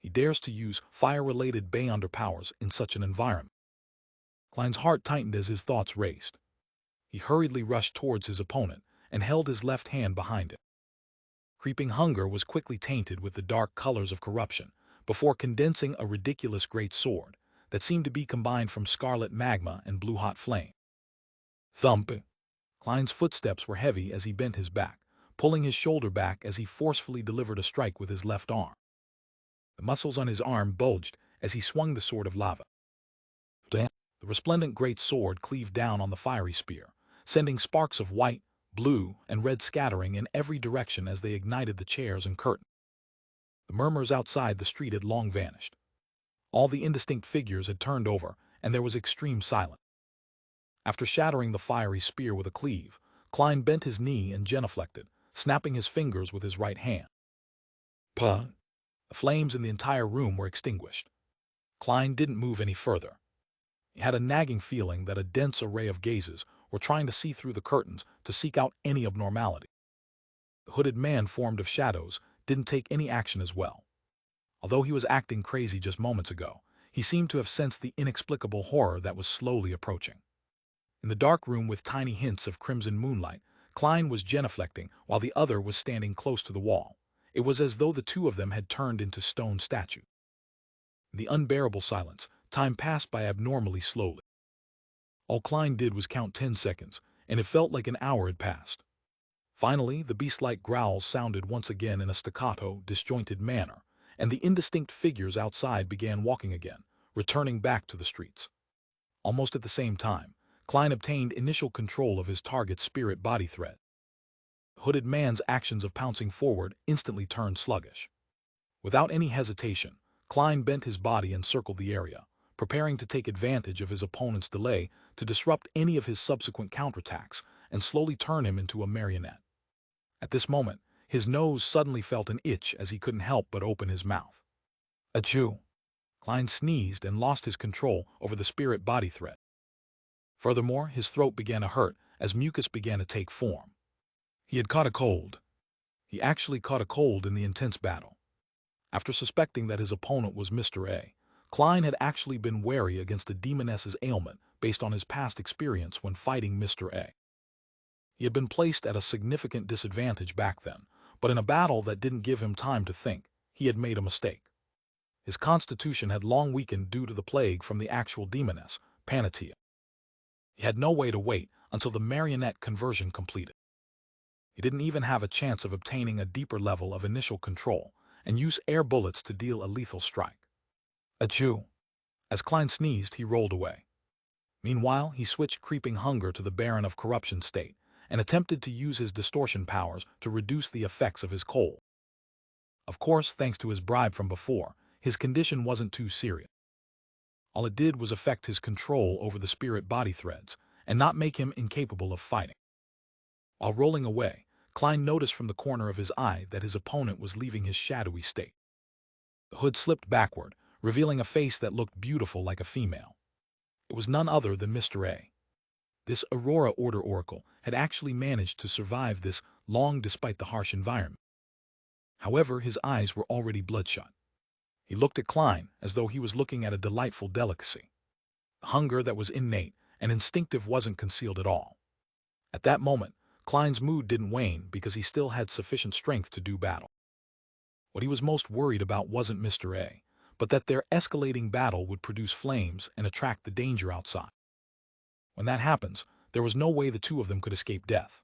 He dares to use fire-related Beyonder powers in such an environment. Klein's heart tightened as his thoughts raced. He hurriedly rushed towards his opponent and held his left hand behind him. Creeping hunger was quickly tainted with the dark colors of corruption before condensing a ridiculous great sword that seemed to be combined from scarlet magma and blue-hot flame. Thump! Klein's footsteps were heavy as he bent his back, pulling his shoulder back as he forcefully delivered a strike with his left arm. The muscles on his arm bulged as he swung the sword of lava. The resplendent great sword cleaved down on the fiery spear, sending sparks of white, blue, and red scattering in every direction as they ignited the chairs and curtains. The murmurs outside the street had long vanished. All the indistinct figures had turned over, and there was extreme silence. After shattering the fiery spear with a cleave, Klein bent his knee and genuflected, snapping his fingers with his right hand. Puh! The flames in the entire room were extinguished. Klein didn't move any further. He had a nagging feeling that a dense array of gazes were trying to see through the curtains to seek out any abnormality. The hooded man formed of shadows didn't take any action as well. Although he was acting crazy just moments ago, he seemed to have sensed the inexplicable horror that was slowly approaching. In the dark room with tiny hints of crimson moonlight, Klein was genuflecting while the other was standing close to the wall. It was as though the two of them had turned into stone statues. In the unbearable silence, time passed by abnormally slowly. All Klein did was count 10 seconds, and it felt like an hour had passed. Finally, the beast-like growls sounded once again in a staccato, disjointed manner, and the indistinct figures outside began walking again, returning back to the streets. Almost at the same time, Klein obtained initial control of his target's spirit-body thread. The hooded man's actions of pouncing forward instantly turned sluggish. Without any hesitation, Klein bent his body and circled the area, preparing to take advantage of his opponent's delay to disrupt any of his subsequent counterattacks and slowly turn him into a marionette. At this moment, his nose suddenly felt an itch as he couldn't help but open his mouth. Achoo! Klein sneezed and lost his control over the spirit-body thread. Furthermore, his throat began to hurt as mucus began to take form. He had caught a cold. He actually caught a cold in the intense battle. After suspecting that his opponent was Mr. A, Klein had actually been wary against the demoness's ailment based on his past experience when fighting Mr. A. He had been placed at a significant disadvantage back then, but in a battle that didn't give him time to think, he had made a mistake. His constitution had long weakened due to the plague from the actual demoness, Panatia. He had no way to wait until the marionette conversion completed. He didn't even have a chance of obtaining a deeper level of initial control and use air bullets to deal a lethal strike. Achoo! As Klein sneezed, he rolled away. Meanwhile, he switched creeping hunger to the Baron of Corruption state and attempted to use his distortion powers to reduce the effects of his cold. Of course, thanks to his bribe from before, his condition wasn't too serious. All it did was affect his control over the spirit-body threads and not make him incapable of fighting. While rolling away, Klein noticed from the corner of his eye that his opponent was leaving his shadowy state. The hood slipped backward, revealing a face that looked beautiful like a female. It was none other than Mr. A. This Aurora Order Oracle had actually managed to survive this long despite the harsh environment. However, his eyes were already bloodshot. He looked at Klein as though he was looking at a delightful delicacy. The hunger that was innate and instinctive wasn't concealed at all. At that moment, Klein's mood didn't wane because he still had sufficient strength to do battle. What he was most worried about wasn't Mr. A, but that their escalating battle would produce flames and attract the danger outside. When that happens, there was no way the two of them could escape death.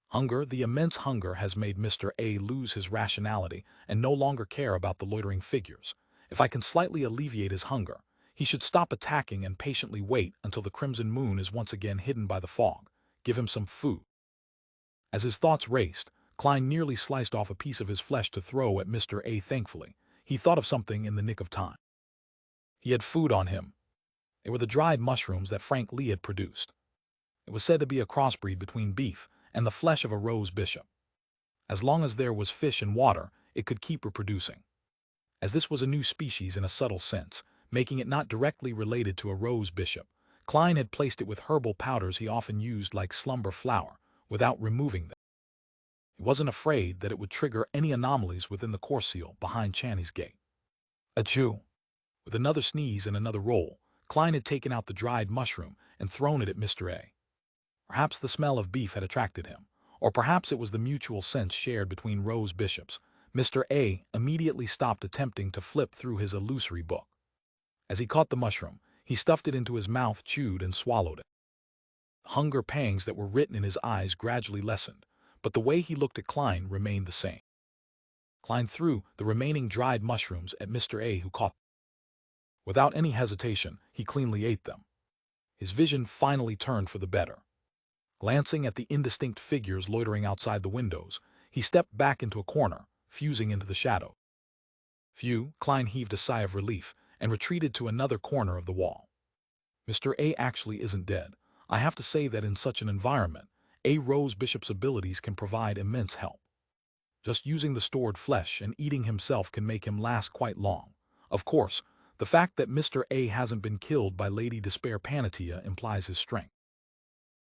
Hunger, the immense hunger, has made Mr. A lose his rationality and no longer care about the loitering figures. If I can slightly alleviate his hunger, he should stop attacking and patiently wait until the crimson moon is once again hidden by the fog. Give him some food. As his thoughts raced, Klein nearly sliced off a piece of his flesh to throw at Mr. A. Thankfully, he thought of something in the nick of time. He had food on him. They were the dried mushrooms that Frank Lee had produced. It was said to be a crossbreed between beef and the flesh of a rose bishop. As long as there was fish and water, it could keep reproducing. As this was a new species in a subtle sense, making it not directly related to a rose bishop, Klein had placed it with herbal powders he often used like slumber flower, without removing them. He wasn't afraid that it would trigger any anomalies within the core seal behind Channy's gate. Achoo! With another sneeze and another roll, Klein had taken out the dried mushroom and thrown it at Mr. A. Perhaps the smell of beef had attracted him, or perhaps it was the mutual sense shared between rose bishops. Mr. A immediately stopped attempting to flip through his illusory book. As he caught the mushroom, he stuffed it into his mouth, chewed and swallowed it. The hunger pangs that were written in his eyes gradually lessened, but the way he looked at Klein remained the same. Klein threw the remaining dried mushrooms at Mr. A, who caught them. Without any hesitation, he cleanly ate them. His vision finally turned for the better. Glancing at the indistinct figures loitering outside the windows, he stepped back into a corner, fusing into the shadow. Phew, Klein heaved a sigh of relief and retreated to another corner of the wall. Mr. A actually isn't dead. I have to say that in such an environment, A. Rose Bishop's abilities can provide immense help. Just using the stored flesh and eating himself can make him last quite long. Of course, the fact that Mr. A hasn't been killed by Lady Despair Panatia implies his strength.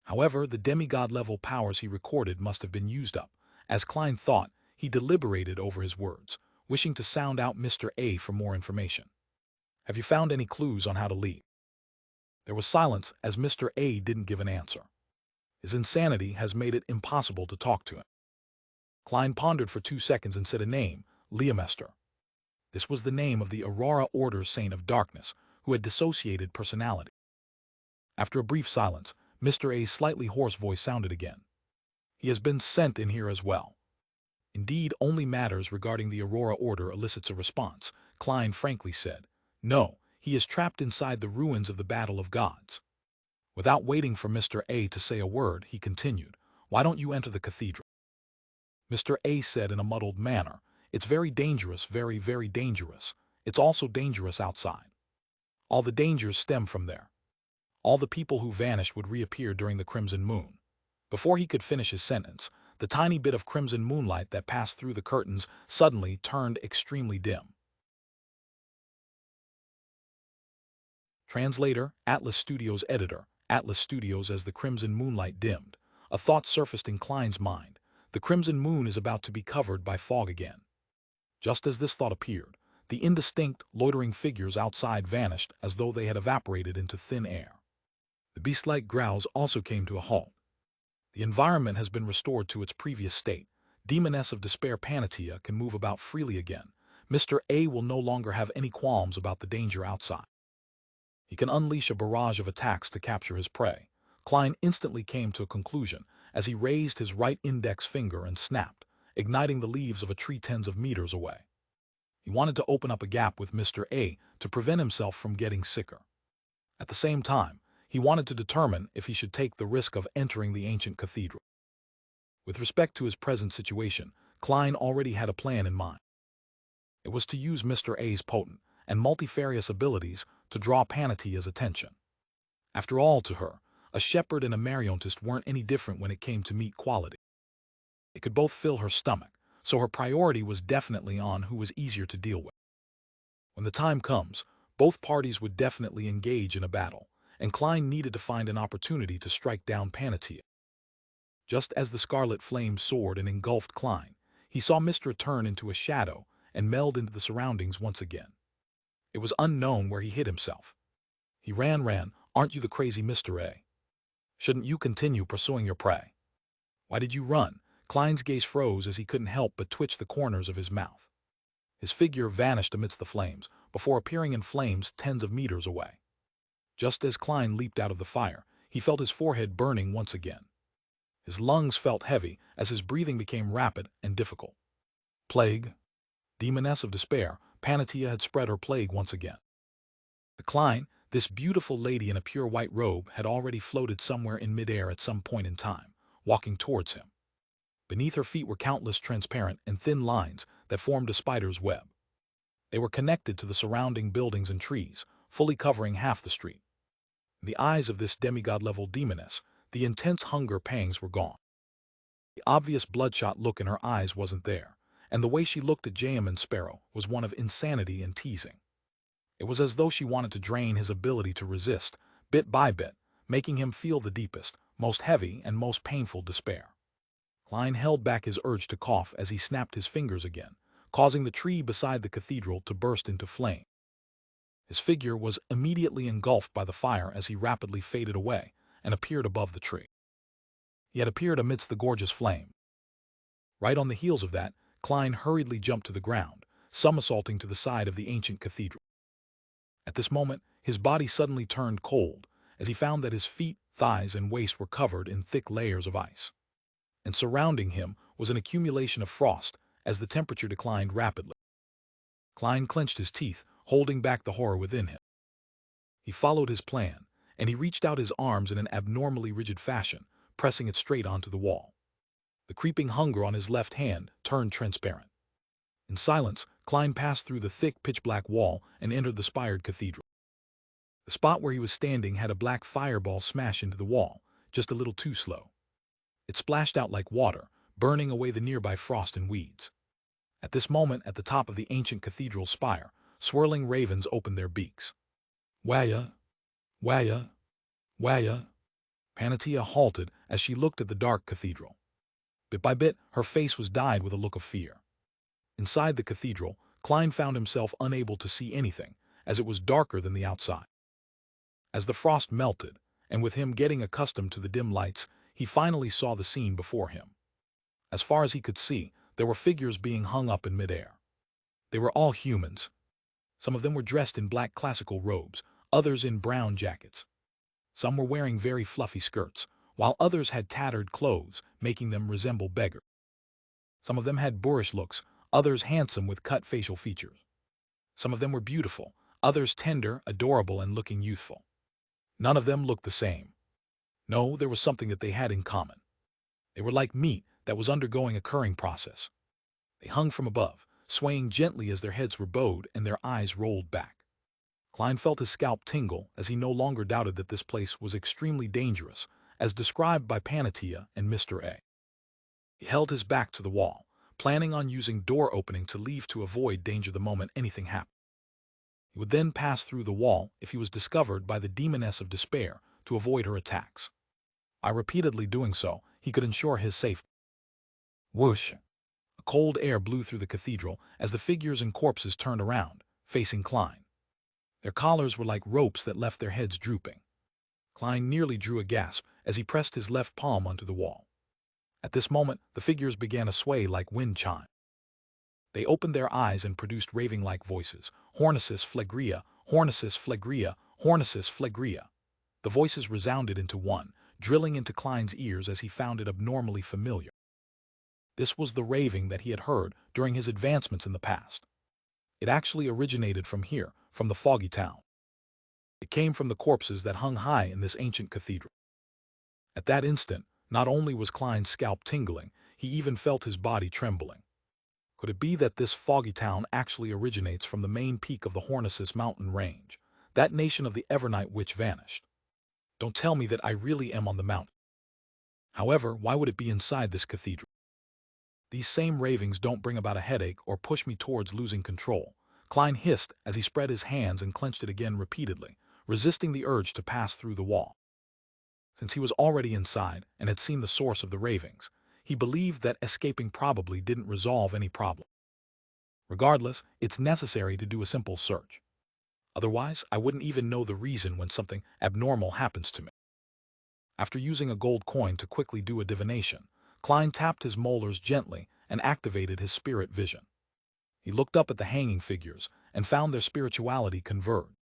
However, the demigod-level powers he recorded must have been used up. As Klein thought, he deliberated over his words, wishing to sound out Mr. A for more information. Have you found any clues on how to leave? There was silence as Mr. A didn't give an answer. His insanity has made it impossible to talk to him. Klein pondered for 2 seconds and said a name, Leomester. This was the name of the Aurora Order's Saint of Darkness, who had dissociated personality. After a brief silence, Mr. A's slightly hoarse voice sounded again. He has been sent in here as well. Indeed, only matters regarding the Aurora Order elicits a response, Klein frankly said. No, he is trapped inside the ruins of the Battle of Gods. Without waiting for Mr. A to say a word, he continued, "Why don't you enter the cathedral?" Mr. A said in a muddled manner, "It's very dangerous, very, very dangerous. It's also dangerous outside. All the dangers stem from there. All the people who vanished would reappear during the crimson moon." Before he could finish his sentence, the tiny bit of crimson moonlight that passed through the curtains suddenly turned extremely dim. Translator, Atlas Studios editor, Atlas Studios. As the crimson moonlight dimmed, a thought surfaced in Klein's mind. The crimson moon is about to be covered by fog again. Just as this thought appeared, the indistinct, loitering figures outside vanished as though they had evaporated into thin air. The beast-like growls also came to a halt. The environment has been restored to its previous state. Demoness of Despair Panatia can move about freely again. Mr. A will no longer have any qualms about the danger outside. He can unleash a barrage of attacks to capture his prey. Klein instantly came to a conclusion as he raised his right index finger and snapped, igniting the leaves of a tree tens of meters away. He wanted to open up a gap with Mr. A to prevent himself from getting sicker. At the same time, he wanted to determine if he should take the risk of entering the ancient cathedral. With respect to his present situation, Klein already had a plan in mind. It was to use Mr. A's potent and multifarious abilities to draw Panatia's attention. After all, to her, a shepherd and a marionettist weren't any different when it came to meat quality. It could both fill her stomach, so her priority was definitely on who was easier to deal with. When the time comes, both parties would definitely engage in a battle, and Klein needed to find an opportunity to strike down Panatia. Just as the scarlet flame soared and engulfed Klein, he saw Mr. A turn into a shadow and meld into the surroundings once again. It was unknown where he hid himself. He ran, "Aren't you the crazy Mr. A? Shouldn't you continue pursuing your prey? Why did you run?" Klein's gaze froze as he couldn't help but twitch the corners of his mouth. His figure vanished amidst the flames, before appearing in flames tens of meters away. Just as Klein leaped out of the fire, he felt his forehead burning once again. His lungs felt heavy as his breathing became rapid and difficult. Plague. Demoness of Despair, Panatia had spread her plague once again. The Klein, this beautiful lady in a pure white robe, had already floated somewhere in midair at some point in time, walking towards him. Beneath her feet were countless transparent and thin lines that formed a spider's web. They were connected to the surrounding buildings and trees, fully covering half the street. In the eyes of this demigod-level demoness, the intense hunger pangs were gone. The obvious bloodshot look in her eyes wasn't there, and the way she looked at Jam and Sparrow was one of insanity and teasing. It was as though she wanted to drain his ability to resist, bit by bit, making him feel the deepest, most heavy, and most painful despair. Klein held back his urge to cough as he snapped his fingers again, causing the tree beside the cathedral to burst into flame. His figure was immediately engulfed by the fire as he rapidly faded away and appeared above the tree. He had appeared amidst the gorgeous flame. Right on the heels of that, Klein hurriedly jumped to the ground, somersaulting to the side of the ancient cathedral. At this moment, his body suddenly turned cold, as he found that his feet, thighs, and waist were covered in thick layers of ice. And surrounding him was an accumulation of frost as the temperature declined rapidly. Klein clenched his teeth, holding back the horror within him. He followed his plan, and he reached out his arms in an abnormally rigid fashion, pressing it straight onto the wall. The creeping hunger on his left hand turned transparent. In silence, Klein passed through the thick pitch-black wall and entered the spired cathedral. The spot where he was standing had a black fireball smash into the wall, just a little too slow. It splashed out like water, burning away the nearby frost and weeds. At this moment, at the top of the ancient cathedral spire, swirling ravens opened their beaks. Waya, Waya, Waya. Panatia halted as she looked at the dark cathedral. Bit by bit, her face was dyed with a look of fear. Inside the cathedral, Klein found himself unable to see anything, as it was darker than the outside. As the frost melted, and with him getting accustomed to the dim lights, he finally saw the scene before him. As far as he could see, there were figures being hung up in midair. They were all humans. Some of them were dressed in black classical robes, others in brown jackets. Some were wearing very fluffy skirts, while others had tattered clothes, making them resemble beggars. Some of them had boorish looks, others handsome with cut facial features. Some of them were beautiful, others tender, adorable, and looking youthful. None of them looked the same. No, there was something that they had in common. They were like meat that was undergoing a curing process. They hung from above, swaying gently as their heads were bowed and their eyes rolled back. Klein felt his scalp tingle as he no longer doubted that this place was extremely dangerous, as described by Panatia and Mr. A. He held his back to the wall, planning on using door opening to leave to avoid danger the moment anything happened. He would then pass through the wall if he was discovered by the demoness of despair to avoid her attacks. By repeatedly doing so, he could ensure his safety. Whoosh! A cold air blew through the cathedral as the figures and corpses turned around, facing Klein. Their collars were like ropes that left their heads drooping. Klein nearly drew a gasp as he pressed his left palm onto the wall. At this moment, the figures began to sway like wind chime. They opened their eyes and produced raving-like voices. Hornicis phlegrea, Hornicis phlegrea, Hornicis phlegrea. The voices resounded into one, drilling into Klein's ears as he found it abnormally familiar. This was the raving that he had heard during his advancements in the past. It actually originated from here, from the foggy town. It came from the corpses that hung high in this ancient cathedral. At that instant, not only was Klein's scalp tingling, he even felt his body trembling. Could it be that this foggy town actually originates from the main peak of the Hornicis mountain range, that nation of the Evernight which vanished? Don't tell me that I really am on the mountain. However, why would it be inside this cathedral? These same ravings don't bring about a headache or push me towards losing control. Klein hissed as he spread his hands and clenched it again repeatedly, resisting the urge to pass through the wall. Since he was already inside and had seen the source of the ravings, he believed that escaping probably didn't resolve any problem. Regardless, it's necessary to do a simple search. Otherwise, I wouldn't even know the reason when something abnormal happens to me. After using a gold coin to quickly do a divination, Klein tapped his molars gently and activated his spirit vision. He looked up at the hanging figures and found their spirituality converge.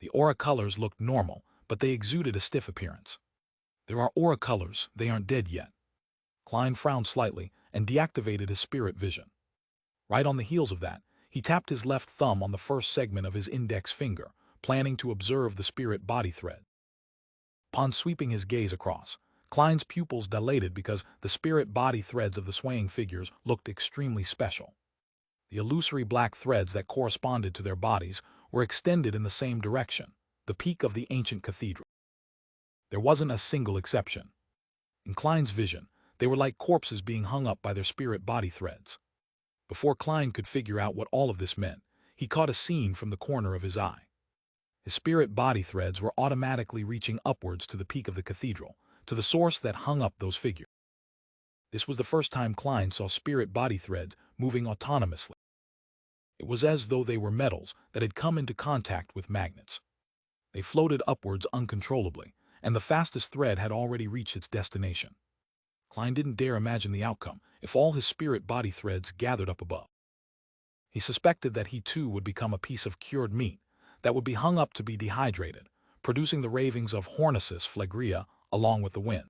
The aura colors looked normal, but they exuded a stiff appearance. There are aura colors, they aren't dead yet. Klein frowned slightly and deactivated his spirit vision. Right on the heels of that, he tapped his left thumb on the first segment of his index finger, planning to observe the spirit body thread. Upon sweeping his gaze across, Klein's pupils dilated because the spirit body threads of the swaying figures looked extremely special. The illusory black threads that corresponded to their bodies were extended in the same direction, the peak of the ancient cathedral. There wasn't a single exception. In Klein's vision, they were like corpses being hung up by their spirit body threads. Before Klein could figure out what all of this meant, he caught a scene from the corner of his eye. His spirit body threads were automatically reaching upwards to the peak of the cathedral, to the source that hung up those figures. This was the first time Klein saw spirit body threads moving autonomously. It was as though they were metals that had come into contact with magnets. They floated upwards uncontrollably, and the fastest thread had already reached its destination. Klein didn't dare imagine the outcome if all his spirit body threads gathered up above. He suspected that he too would become a piece of cured meat that would be hung up to be dehydrated, producing the ravings of Hornicis phlegrea along with the wind.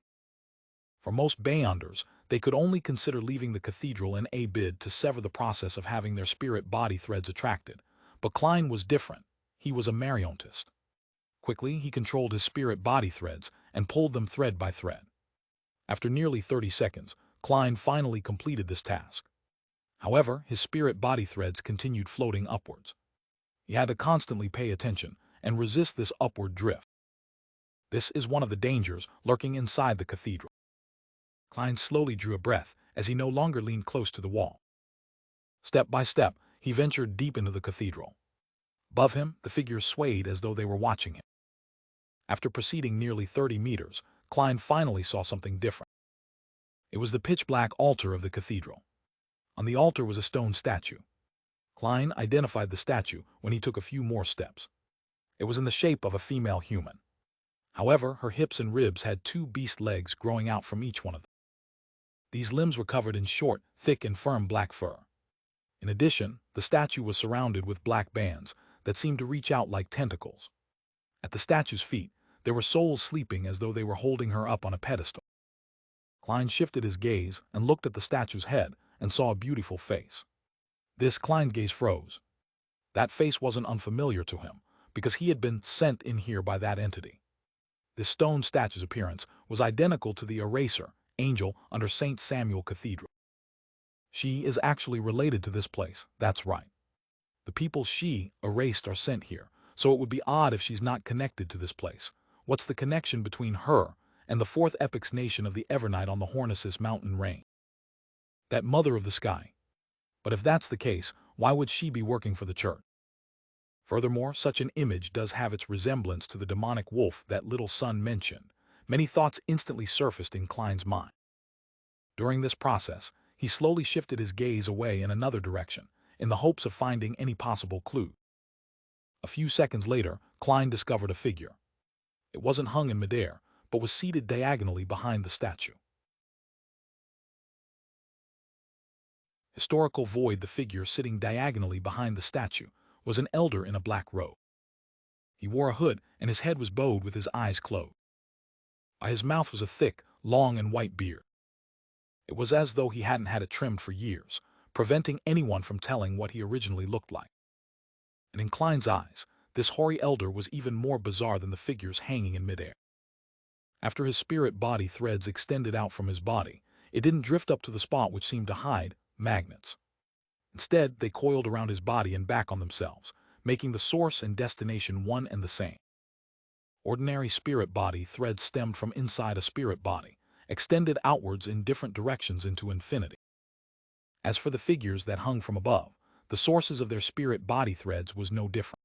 For most Beyonders, they could only consider leaving the cathedral in a bid to sever the process of having their spirit body threads attracted, but Klein was different. He was a marionettist. Quickly, he controlled his spirit body threads and pulled them thread by thread. After nearly 30 seconds, Klein finally completed this task. However, his spirit body threads continued floating upwards. He had to constantly pay attention and resist this upward drift. This is one of the dangers lurking inside the cathedral. Klein slowly drew a breath as he no longer leaned close to the wall. Step by step, he ventured deep into the cathedral. Above him, the figures swayed as though they were watching him. After proceeding nearly 30 meters, Klein finally saw something different. It was the pitch-black altar of the cathedral. On the altar was a stone statue. Klein identified the statue when he took a few more steps. It was in the shape of a female human. However, her hips and ribs had two beast legs growing out from each one of them. These limbs were covered in short, thick and firm black fur. In addition, the statue was surrounded with black bands that seemed to reach out like tentacles. At the statue's feet, there were souls sleeping as though they were holding her up on a pedestal. Klein shifted his gaze and looked at the statue's head and saw a beautiful face. Klein's gaze froze. That face wasn't unfamiliar to him, because he had been sent in here by that entity. This stone statue's appearance was identical to the eraser angel under St. Samuel Cathedral. She is actually related to this place, that's right. The people she erased are sent here, so it would be odd if she's not connected to this place. What's the connection between her and the fourth epic's nation of the Evernight on the Hornisus mountain range? That mother of the sky. But if that's the case, why would she be working for the church? Furthermore, such an image does have its resemblance to the demonic wolf that little son mentioned. Many thoughts instantly surfaced in Klein's mind. During this process, he slowly shifted his gaze away in another direction, in the hopes of finding any possible clue. A few seconds later, Klein discovered a figure. It wasn't hung in midair, but was seated diagonally behind the statue. Historical void. The figure sitting diagonally behind the statue was an elder in a black robe. He wore a hood, and his head was bowed with his eyes closed. By his mouth was a thick, long and white beard. It was as though he hadn't had it trimmed for years, preventing anyone from telling what he originally looked like. And in Klein's eyes, this hoary elder was even more bizarre than the figures hanging in midair. After his spirit body threads extended out from his body, it didn't drift up to the spot which seemed to hide magnets. Instead, they coiled around his body and back on themselves, making the source and destination one and the same. Ordinary spirit body threads stemmed from inside a spirit body, extended outwards in different directions into infinity. As for the figures that hung from above, the sources of their spirit body threads was no different.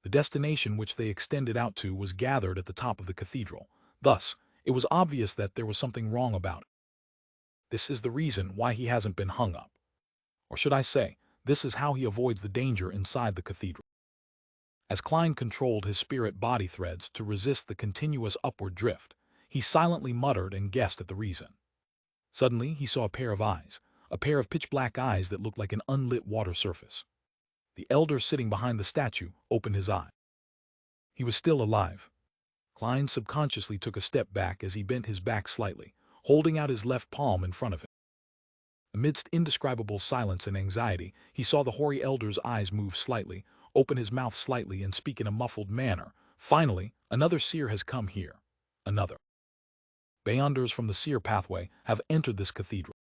The destination which they extended out to was gathered at the top of the cathedral. Thus, it was obvious that there was something wrong about it. This is the reason why he hasn't been hung up. Or should I say, this is how he avoids the danger inside the cathedral. As Klein controlled his spirit body threads to resist the continuous upward drift, he silently muttered and guessed at the reason. Suddenly, he saw a pair of eyes, a pair of pitch-black eyes that looked like an unlit water surface. The elder sitting behind the statue opened his eye. He was still alive. Klein subconsciously took a step back as he bent his back slightly, holding out his left palm in front of him. Amidst indescribable silence and anxiety, he saw the hoary elder's eyes move slightly, open his mouth slightly, and speak in a muffled manner. Finally, another seer has come here. Another. Beyonders from the seer pathway have entered this cathedral.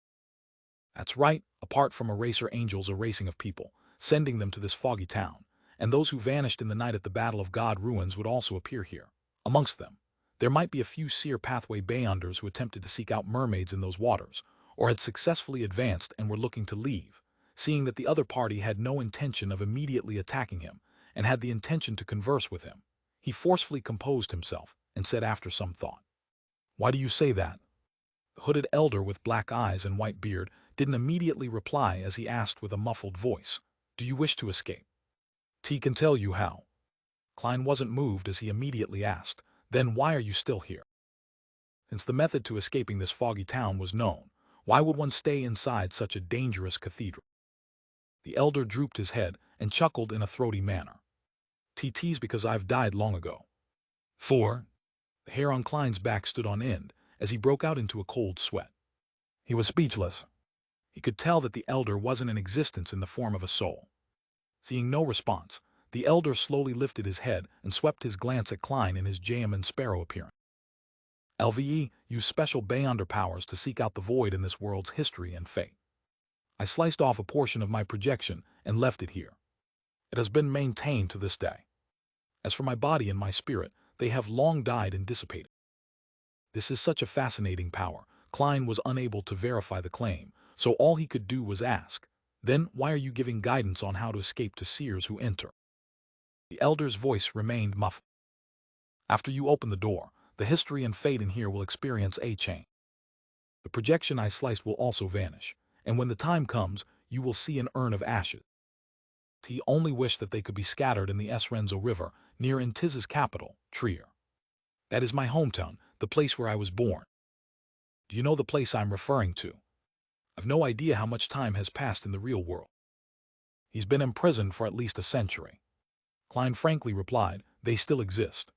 That's right, apart from eraser angels erasing of people, sending them to this foggy town, and those who vanished in the night at the Battle of God ruins would also appear here. Amongst them, there might be a few seer pathway beyonders who attempted to seek out mermaids in those waters, or had successfully advanced and were looking to leave, seeing that the other party had no intention of immediately attacking him and had the intention to converse with him. He forcefully composed himself and said after some thought, "Why do you say that?" The hooded elder with black eyes and white beard didn't immediately reply as he asked with a muffled voice, "Do you wish to escape? T can tell you how." Klein wasn't moved as he immediately asked, "Then why are you still here?" Since the method to escaping this foggy town was known, why would one stay inside such a dangerous cathedral? The elder drooped his head and chuckled in a throaty manner. "TT's because I've died long ago." "For?" The hair on Klein's back stood on end as he broke out into a cold sweat. He was speechless. He could tell that the elder wasn't in existence in the form of a soul. Seeing no response, the elder slowly lifted his head and swept his glance at Klein in his Jayman Sparrow appearance. "LVE used special Beyonder powers to seek out the void in this world's history and fate. I sliced off a portion of my projection and left it here. It has been maintained to this day. As for my body and my spirit, they have long died and dissipated." This is such a fascinating power. Klein was unable to verify the claim, so all he could do was ask, "Then why are you giving guidance on how to escape to seers who enter?" The elder's voice remained muffled. "After you open the door, the history and fate in here will experience a change. The projection I sliced will also vanish, and when the time comes, you will see an urn of ashes. He only wished that they could be scattered in the Esrenzo River, near Intiz's capital, Trier. That is my hometown, the place where I was born. Do you know the place I'm referring to? I've no idea how much time has passed in the real world." "He's been imprisoned for at least a century." Klein frankly replied, "They still exist."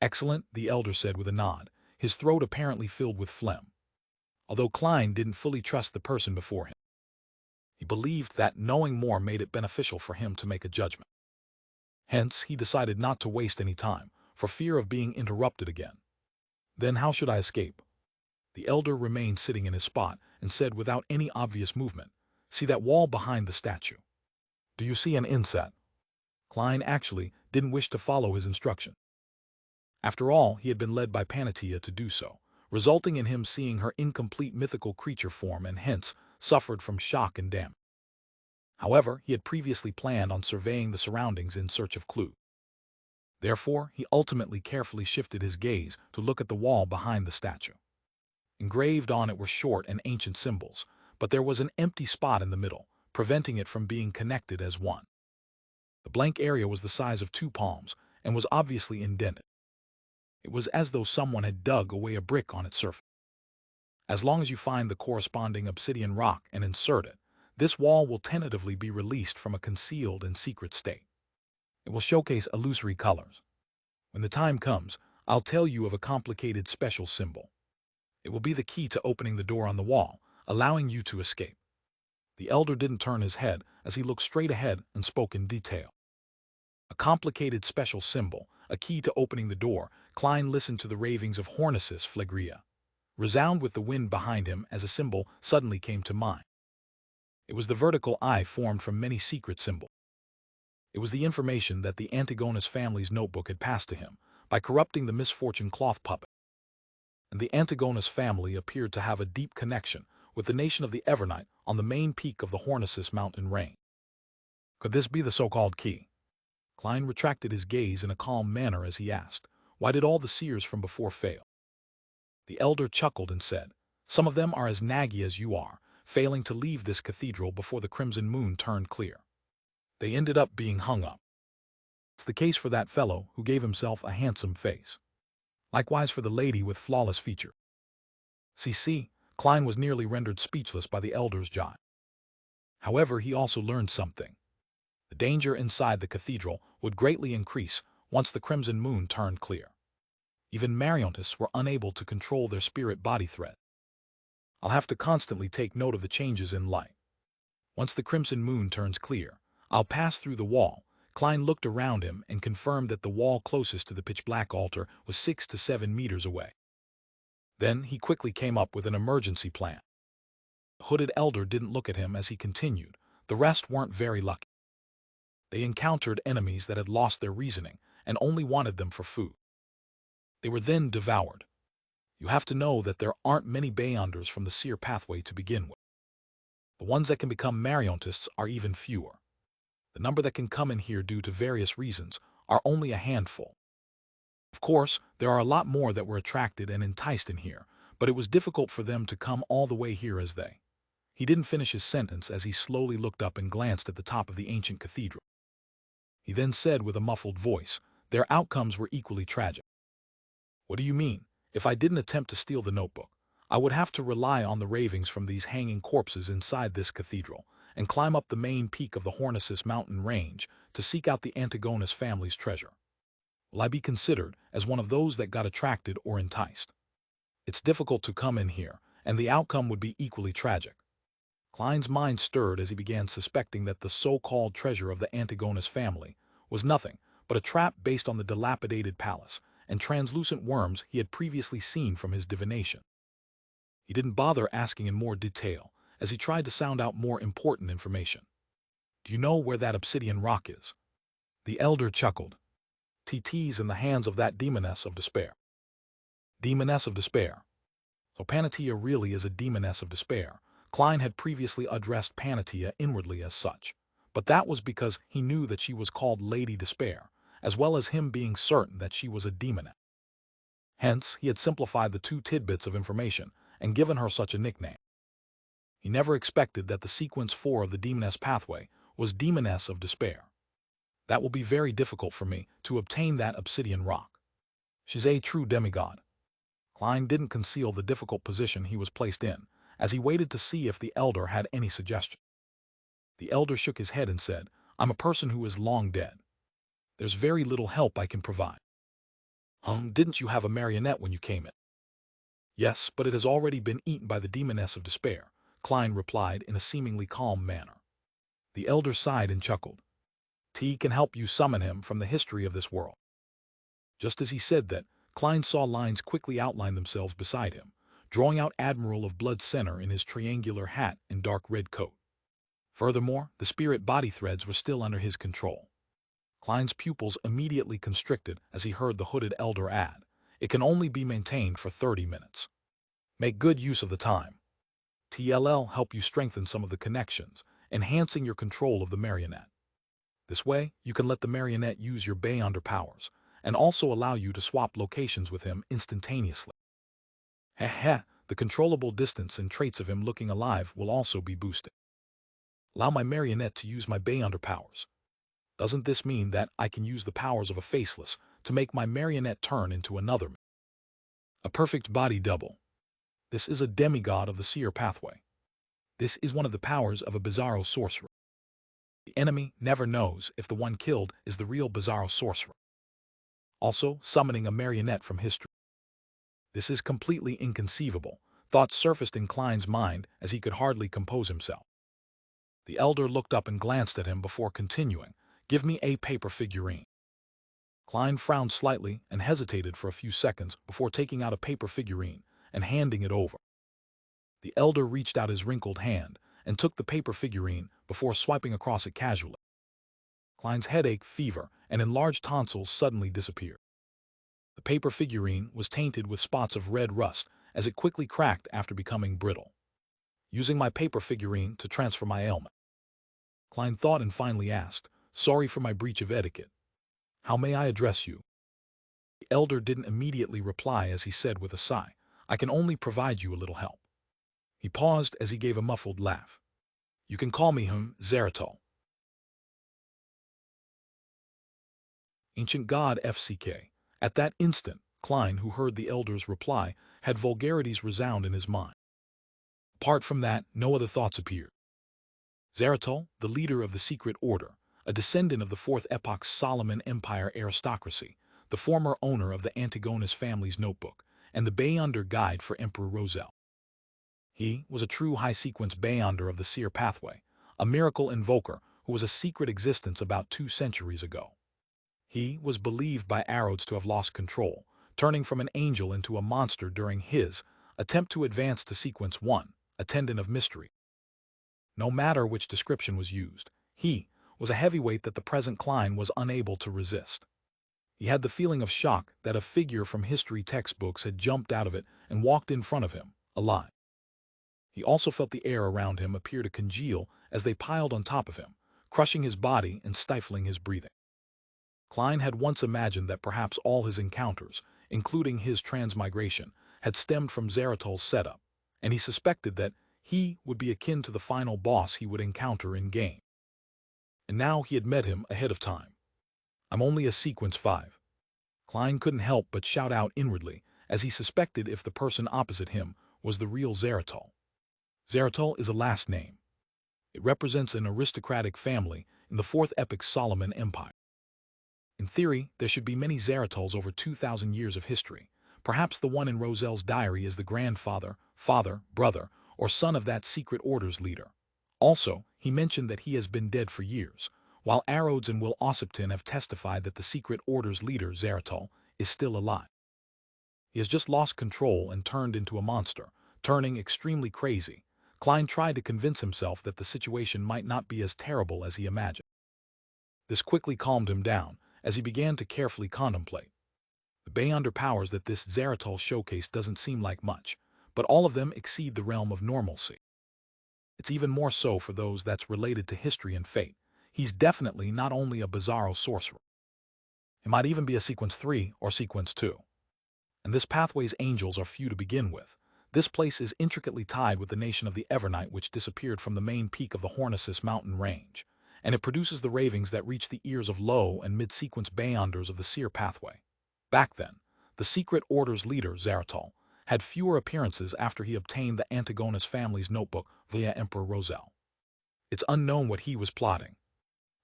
"Excellent," the elder said with a nod, his throat apparently filled with phlegm. Although Klein didn't fully trust the person before him, he believed that knowing more made it beneficial for him to make a judgment. Hence, he decided not to waste any time, for fear of being interrupted again. Then how should I escape? The elder remained sitting in his spot and said without any obvious movement, "See that wall behind the statue? Do you see an inset?" Klein actually didn't wish to follow his instruction. After all, he had been led by Panatia to do so, resulting in him seeing her incomplete mythical creature form and hence suffered from shock and damage. However, he had previously planned on surveying the surroundings in search of clues. Therefore, he ultimately carefully shifted his gaze to look at the wall behind the statue. Engraved on it were short and ancient symbols, but there was an empty spot in the middle, preventing it from being connected as one. The blank area was the size of 2 palms and was obviously indented. It was as though someone had dug away a brick on its surface. As long as you find the corresponding obsidian rock and insert it, this wall will tentatively be released from a concealed and secret state. It will showcase illusory colors. When the time comes, I'll tell you of a complicated special symbol. It will be the key to opening the door on the wall, allowing you to escape. The elder didn't turn his head as he looked straight ahead and spoke in detail. A complicated special symbol, a key to opening the door. Klein listened to the ravings of Hornesis Phlegrea resound with the wind behind him as a symbol suddenly came to mind. It was the vertical eye formed from many secret symbols. It was the information that the Antigonus family's notebook had passed to him by corrupting the misfortune cloth puppet. And the Antigonus family appeared to have a deep connection with the nation of the Evernite on the main peak of the Hornesis mountain range. Could this be the so-called key? Klein retracted his gaze in a calm manner as he asked, "Why did all the seers from before fail?" The elder chuckled and said, "Some of them are as naggy as you are, failing to leave this cathedral before the crimson moon turned clear. They ended up being hung up. It's the case for that fellow who gave himself a handsome face. Likewise for the lady with flawless features." See, Klein was nearly rendered speechless by the elder's jibe. However, he also learned something. The danger inside the cathedral would greatly increase once the crimson moon turned clear. Even marionetists were unable to control their spirit-body thread. I'll have to constantly take note of the changes in light. Once the crimson moon turns clear, I'll pass through the wall. Klein looked around him and confirmed that the wall closest to the pitch-black altar was 6 to 7 meters away. Then he quickly came up with an emergency plan. The hooded elder didn't look at him as he continued. The rest weren't very lucky. They encountered enemies that had lost their reasoning and only wanted them for food. They were then devoured. You have to know that there aren't many Beyonders from the seer pathway to begin with. The ones that can become marionetists are even fewer. The number that can come in here due to various reasons are only a handful. Of course, there are a lot more that were attracted and enticed in here, but it was difficult for them to come all the way here as they. He didn't finish his sentence as he slowly looked up and glanced at the top of the ancient cathedral. He then said with a muffled voice, "Their outcomes were equally tragic." "What do you mean? If I didn't attempt to steal the notebook, I would have to rely on the ravings from these hanging corpses inside this cathedral and climb up the main peak of the Hornesis mountain range to seek out the Antigonus family's treasure. Will I be considered as one of those that got attracted or enticed? It's difficult to come in here, and the outcome would be equally tragic." Klein's mind stirred as he began suspecting that the so-called treasure of the Antigonus family was nothing but a trap based on the dilapidated palace and translucent worms he had previously seen from his divination. He didn't bother asking in more detail as he tried to sound out more important information. "Do you know where that obsidian rock is?" The elder chuckled. "TT's in the hands of that demoness of despair." Demoness of despair. So Panatia really is a demoness of despair. Klein had previously addressed Panatia inwardly as such, but that was because he knew that she was called Lady Despair, as well as him being certain that she was a demoness. Hence, he had simplified the 2 tidbits of information and given her such a nickname. He never expected that the sequence 4 of the demoness pathway was Demoness of Despair. That will be very difficult for me to obtain that obsidian rock. She's a true demigod. Klein didn't conceal the difficult position he was placed in, as he waited to see if the elder had any suggestion. The elder shook his head and said, "I'm a person who is long dead. There's very little help I can provide." Didn't you have a marionette when you came in?" "Yes, but it has already been eaten by the demoness of despair," Klein replied in a seemingly calm manner. The elder sighed and chuckled. "T can help you summon him from the history of this world." Just as he said that, Klein saw lines quickly outline themselves beside him, drawing out Admiral of Blood Center in his triangular hat and dark red coat. Furthermore, the spirit body threads were still under his control. Klein's pupils immediately constricted as he heard the hooded elder add, "It can only be maintained for 30 minutes. Make good use of the time. TLL help you strengthen some of the connections, enhancing your control of the marionette. This way, you can let the marionette use your Beyonder powers, and also allow you to swap locations with him instantaneously. Heh, the controllable distance and traits of him looking alive will also be boosted. Allow my marionette to use my Beyonder powers. Doesn't this mean that I can use the powers of a faceless to make my marionette turn into another? A perfect body double. This is a demigod of the seer pathway. This is one of the powers of a bizarro sorcerer. The enemy never knows if the one killed is the real bizarro sorcerer. Also, summoning a marionette from history. This is completely inconceivable. Thoughts surfaced in Klein's mind as he could hardly compose himself. The elder looked up and glanced at him before continuing, "Give me a paper figurine." Klein frowned slightly and hesitated for a few seconds before taking out a paper figurine and handing it over. The elder reached out his wrinkled hand and took the paper figurine before swiping across it casually. Klein's headache, fever, and enlarged tonsils suddenly disappeared. The paper figurine was tainted with spots of red rust as it quickly cracked after becoming brittle. Using my paper figurine to transfer my ailment. Klein thought and finally asked, "Sorry for my breach of etiquette. How may I address you?" The elder didn't immediately reply as he said with a sigh, "I can only provide you a little help." He paused as he gave a muffled laugh. "You can call me Zaratol." Ancient God FCK. At that instant, Klein, who heard the elder's reply, had vulgarities resound in his mind. Apart from that, no other thoughts appeared. Zaratol, the leader of the secret order, a descendant of the Fourth Epoch's Solomon Empire aristocracy, the former owner of the Antigonus family's notebook, and the Beyonder guide for Emperor Roselle. He was a true high-sequence Beyonder of the seer pathway, a miracle invoker who was a secret existence about 2 centuries ago. He was believed by Arrows to have lost control, turning from an angel into a monster during his attempt to advance to Sequence 1, Attendant of Mystery. No matter which description was used, he was a heavyweight that the present Klein was unable to resist. He had the feeling of shock that a figure from history textbooks had jumped out of it and walked in front of him, alive. He also felt the air around him appear to congeal as they piled on top of him, crushing his body and stifling his breathing. Klein had once imagined that perhaps all his encounters, including his transmigration, had stemmed from Zaratol's setup, and he suspected that he would be akin to the final boss he would encounter in-game. And now he had met him ahead of time. "I'm only a Sequence 5. Klein couldn't help but shout out inwardly as he suspected if the person opposite him was the real Zaratol. Zaratol is a last name. It represents an aristocratic family in the Fourth Epoch's Solomon Empire. In theory, there should be many Zaratols over 2,000 years of history. Perhaps the one in Roselle's diary is the grandfather, father, brother, or son of that secret order's leader. Also, he mentioned that he has been dead for years, while Arrows and Will Ossipton have testified that the secret order's leader, Zaratol, is still alive. He has just lost control and turned into a monster, turning extremely crazy. Klein tried to convince himself that the situation might not be as terrible as he imagined. This quickly calmed him down as he began to carefully contemplate. The Beyonder powers that this Zaratol showcased doesn't seem like much, but all of them exceed the realm of normalcy. It's even more so for those that's related to history and fate. He's definitely not only a bizarro sorcerer. He might even be a Sequence 3 or Sequence 2. And this pathway's angels are few to begin with. This place is intricately tied with the nation of the Evernight, which disappeared from the main peak of the Hornisis mountain range, and it produces the ravings that reach the ears of low and mid-sequence Beyonders of the seer pathway. Back then, the secret order's leader, Zaratol, had fewer appearances after he obtained the Antigonus family's notebook via Emperor Roselle. It's unknown what he was plotting.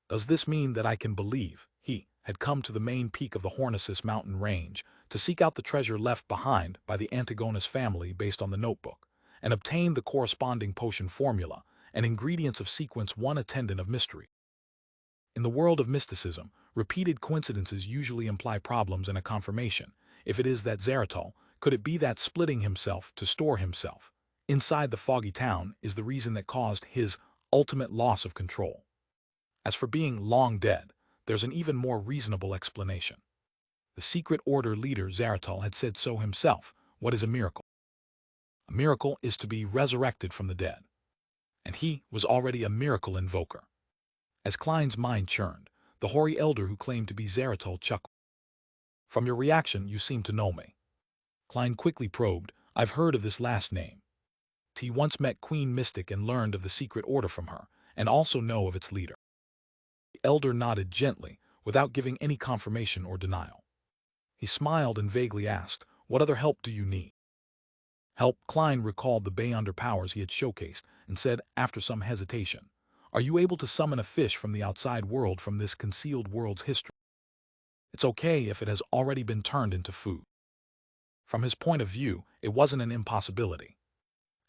Does this mean that I can believe he had come to the main peak of the Hornisis mountain range to seek out the treasure left behind by the Antigonus family based on the notebook, and obtain the corresponding potion formula and ingredients of Sequence 1 Attendant of Mystery? In the world of mysticism, repeated coincidences usually imply problems and a confirmation. If it is that Zeratul, could it be that splitting himself to store himself inside the foggy town is the reason that caused his ultimate loss of control? As for being long dead, there's an even more reasonable explanation. The secret order leader Zeratul had said so himself. What is a miracle? A miracle is to be resurrected from the dead. And he was already a miracle invoker. As Klein's mind churned, the hoary elder who claimed to be Zeratul chuckled. From your reaction, you seem to know me. Klein quickly probed. I've heard of this last name. He once met Queen Mystic and learned of the secret order from her, and also know of its leader. The elder nodded gently, without giving any confirmation or denial. He smiled and vaguely asked, what other help do you need? Help. Klein recalled the Beyonder powers he had showcased and said, after some hesitation, are you able to summon a fish from the outside world from this concealed world's history? It's okay if it has already been turned into food. From his point of view, it wasn't an impossibility.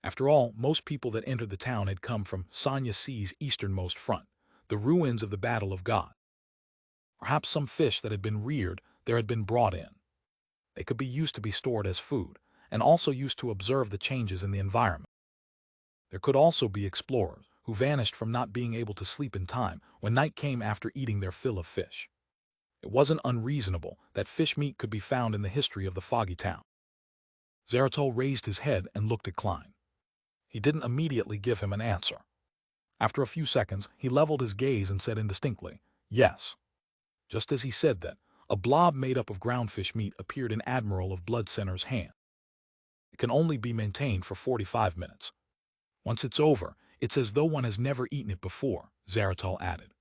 After all, most people that entered the town had come from Sanya Sea's easternmost front, the ruins of the Battle of God. Perhaps some fish that had been reared there had been brought in. They could be used to be stored as food, and also used to observe the changes in the environment. There could also be explorers who vanished from not being able to sleep in time when night came after eating their fill of fish. It wasn't unreasonable that fish meat could be found in the history of the foggy town. Zeratul raised his head and looked at Klein. He didn't immediately give him an answer. After a few seconds, he leveled his gaze and said indistinctly, yes. Just as he said that, a blob made up of ground fish meat appeared in Admiral of Blood Center's hand. It can only be maintained for 45 minutes. Once it's over, it's as though one has never eaten it before, Zeratul added.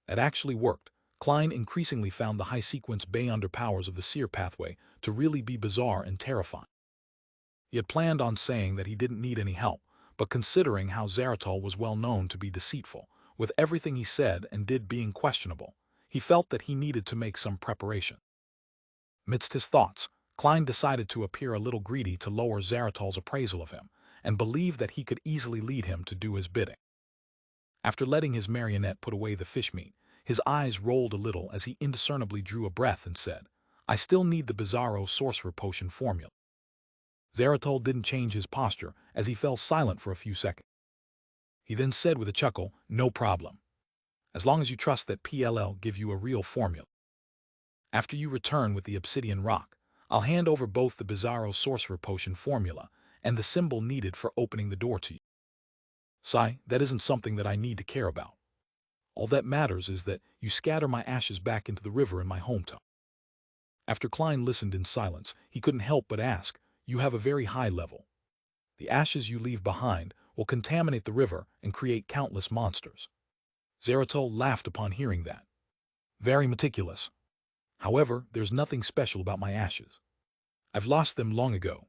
That actually worked. Klein increasingly found the high-sequence Beyonder powers of the seer pathway to really be bizarre and terrifying. He had planned on saying that he didn't need any help, but considering how Zeratul was well known to be deceitful, with everything he said and did being questionable, he felt that he needed to make some preparation. Amidst his thoughts, Klein decided to appear a little greedy to lower Zeratul's appraisal of him, and believed that he could easily lead him to do his bidding. After letting his marionette put away the fish meat, his eyes rolled a little as he indiscernibly drew a breath and said, I still need the Bizarro sorcerer potion formula. Zeratul didn't change his posture as he fell silent for a few seconds. He then said with a chuckle, no problem. As long as you trust that PLL give you a real formula. After you return with the obsidian rock, I'll hand over both the Bizarro sorcerer potion formula and the symbol needed for opening the door to you. Sai, that isn't something that I need to care about. All that matters is that you scatter my ashes back into the river in my hometown. After Klein listened in silence, he couldn't help but ask, you have a very high level. The ashes you leave behind will contaminate the river and create countless monsters. Zeratul laughed upon hearing that. Very meticulous. However, there's nothing special about my ashes. I've lost them long ago.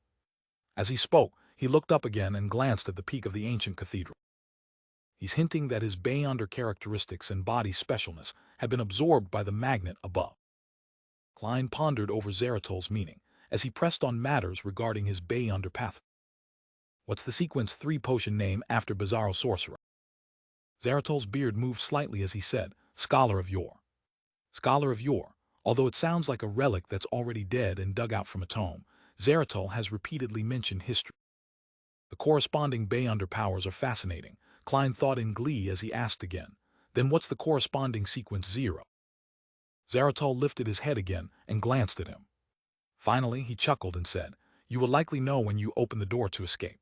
As he spoke, he looked up again and glanced at the peak of the ancient cathedral. He's hinting that his Beyonder characteristics and body specialness had been absorbed by the magnet above. Klein pondered over Zeratul's meaning as he pressed on matters regarding his Beyonder path. What's the sequence 3 potion name after Bizarro sorcerer? Zeratul's beard moved slightly as he said, Scholar of Yore. Scholar of Yore. Although it sounds like a relic that's already dead and dug out from a tome, Zeratul has repeatedly mentioned history. The corresponding Beyonder powers are fascinating, Klein thought in glee as he asked again, then what's the corresponding sequence 0? Zeratul lifted his head again and glanced at him. Finally, he chuckled and said, you will likely know when you open the door to escape.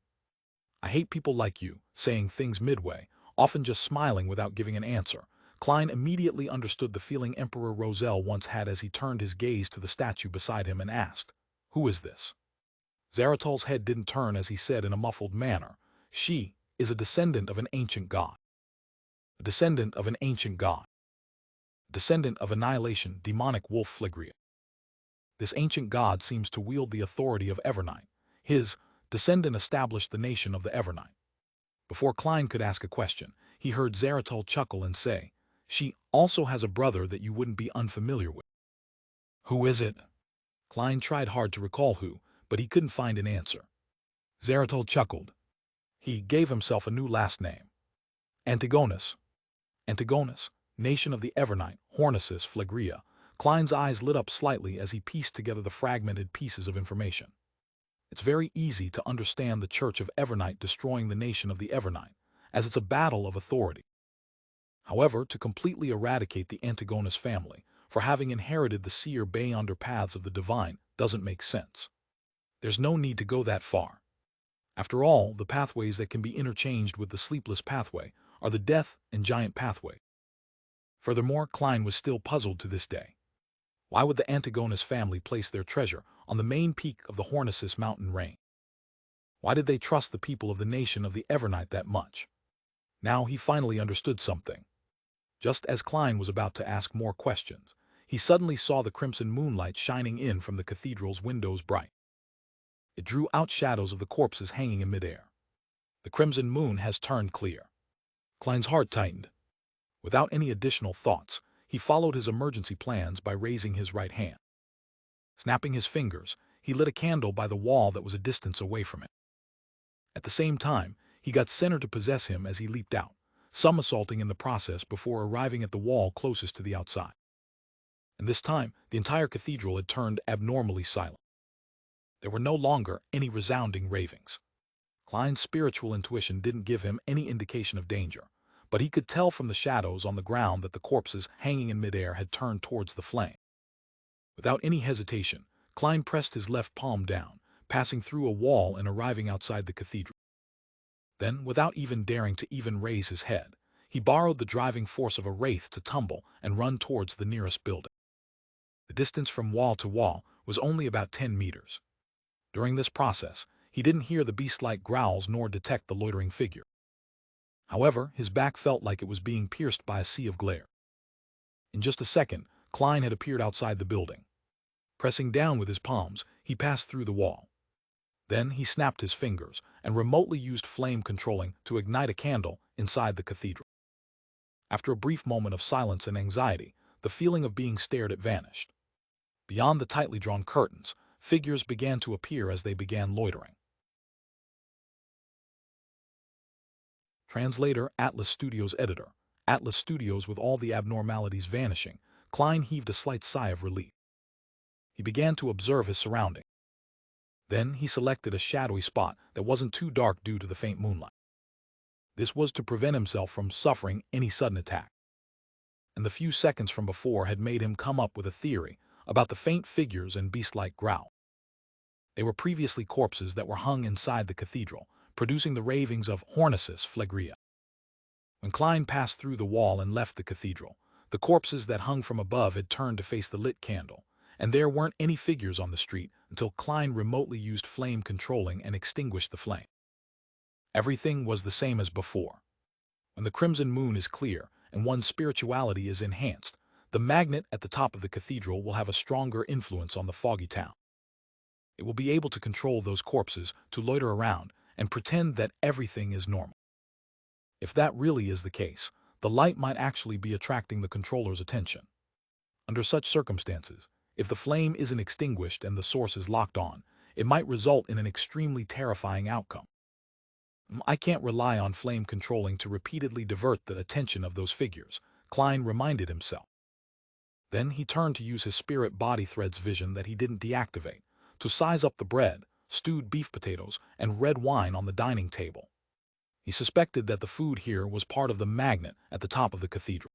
I hate people like you, saying things midway, often just smiling without giving an answer. Klein immediately understood the feeling Emperor Roselle once had as he turned his gaze to the statue beside him and asked, who is this? Zeratul's head didn't turn as he said in a muffled manner, she is a descendant of an ancient god. A descendant of an ancient god. Descendant of annihilation, demonic wolf Phlegria. This ancient god seems to wield the authority of Evernight. His descendant established the nation of the Evernight. Before Klein could ask a question, he heard Zeratul chuckle and say, she also has a brother that you wouldn't be unfamiliar with. Who is it? Klein tried hard to recall who, but he couldn't find an answer. Zeratul chuckled. He gave himself a new last name. Antigonus. Antigonus, Nation of the Evernight, Hornicis Phlegrea. Klein's eyes lit up slightly as he pieced together the fragmented pieces of information. It's very easy to understand the Church of Evernight destroying the nation of the Evernight, as it's a battle of authority. However, to completely eradicate the Antigonus family, for having inherited the seer beyonder paths of the divine, doesn't make sense. There's no need to go that far. After all, the pathways that can be interchanged with the sleepless pathway are the death and giant pathway. Furthermore, Klein was still puzzled to this day. Why would the Antigonus family place their treasure on the main peak of the Hornicis mountain range? Why did they trust the people of the nation of the Evernight that much? Now he finally understood something. Just as Klein was about to ask more questions, he suddenly saw the crimson moonlight shining in from the cathedral's windows bright. It drew out shadows of the corpses hanging in midair. The crimson moon has turned clear. Klein's heart tightened. Without any additional thoughts, he followed his emergency plans by raising his right hand. Snapping his fingers, he lit a candle by the wall that was a distance away from him. At the same time, he got center to possess him as he leaped out, somersaulting in the process before arriving at the wall closest to the outside. And this time, the entire cathedral had turned abnormally silent. There were no longer any resounding ravings. Klein's spiritual intuition didn't give him any indication of danger, but he could tell from the shadows on the ground that the corpses hanging in midair had turned towards the flame. Without any hesitation, Klein pressed his left palm down, passing through a wall and arriving outside the cathedral. Then, without even daring to raise his head, he borrowed the driving force of a wraith to tumble and run towards the nearest building. The distance from wall to wall was only about 10 meters. During this process, he didn't hear the beast-like growls nor detect the loitering figure. However, his back felt like it was being pierced by a sea of glare. In just a second, Klein had appeared outside the building. Pressing down with his palms, he passed through the wall. Then he snapped his fingers and remotely used flame controlling to ignite a candle inside the cathedral. After a brief moment of silence and anxiety, the feeling of being stared at vanished. Beyond the tightly drawn curtains, figures began to appear as they began loitering. Translator, Atlas Studios editor. Atlas Studios with all the abnormalities vanishing, Klein heaved a slight sigh of relief. He began to observe his surroundings. Then he selected a shadowy spot that wasn't too dark due to the faint moonlight. This was to prevent himself from suffering any sudden attack. And the few seconds from before had made him come up with a theory about the faint figures and beast-like growl. They were previously corpses that were hung inside the cathedral, producing the ravings of Hornicis Phlegrea. When Klein passed through the wall and left the cathedral, the corpses that hung from above had turned to face the lit candle, and there weren't any figures on the street until Klein remotely used flame controlling and extinguished the flame. Everything was the same as before. When the crimson moon is clear and one's spirituality is enhanced, the magnet at the top of the cathedral will have a stronger influence on the foggy town. It will be able to control those corpses to loiter around and pretend that everything is normal. If that really is the case, the light might actually be attracting the controller's attention. Under such circumstances, if the flame isn't extinguished and the source is locked on, it might result in an extremely terrifying outcome. I can't rely on flame controlling to repeatedly divert the attention of those figures, Klein reminded himself. Then he turned to use his spirit body thread's vision that he didn't deactivate, to size up the bread, stewed beef potatoes, and red wine on the dining table. He suspected that the food here was part of the magnet at the top of the cathedral.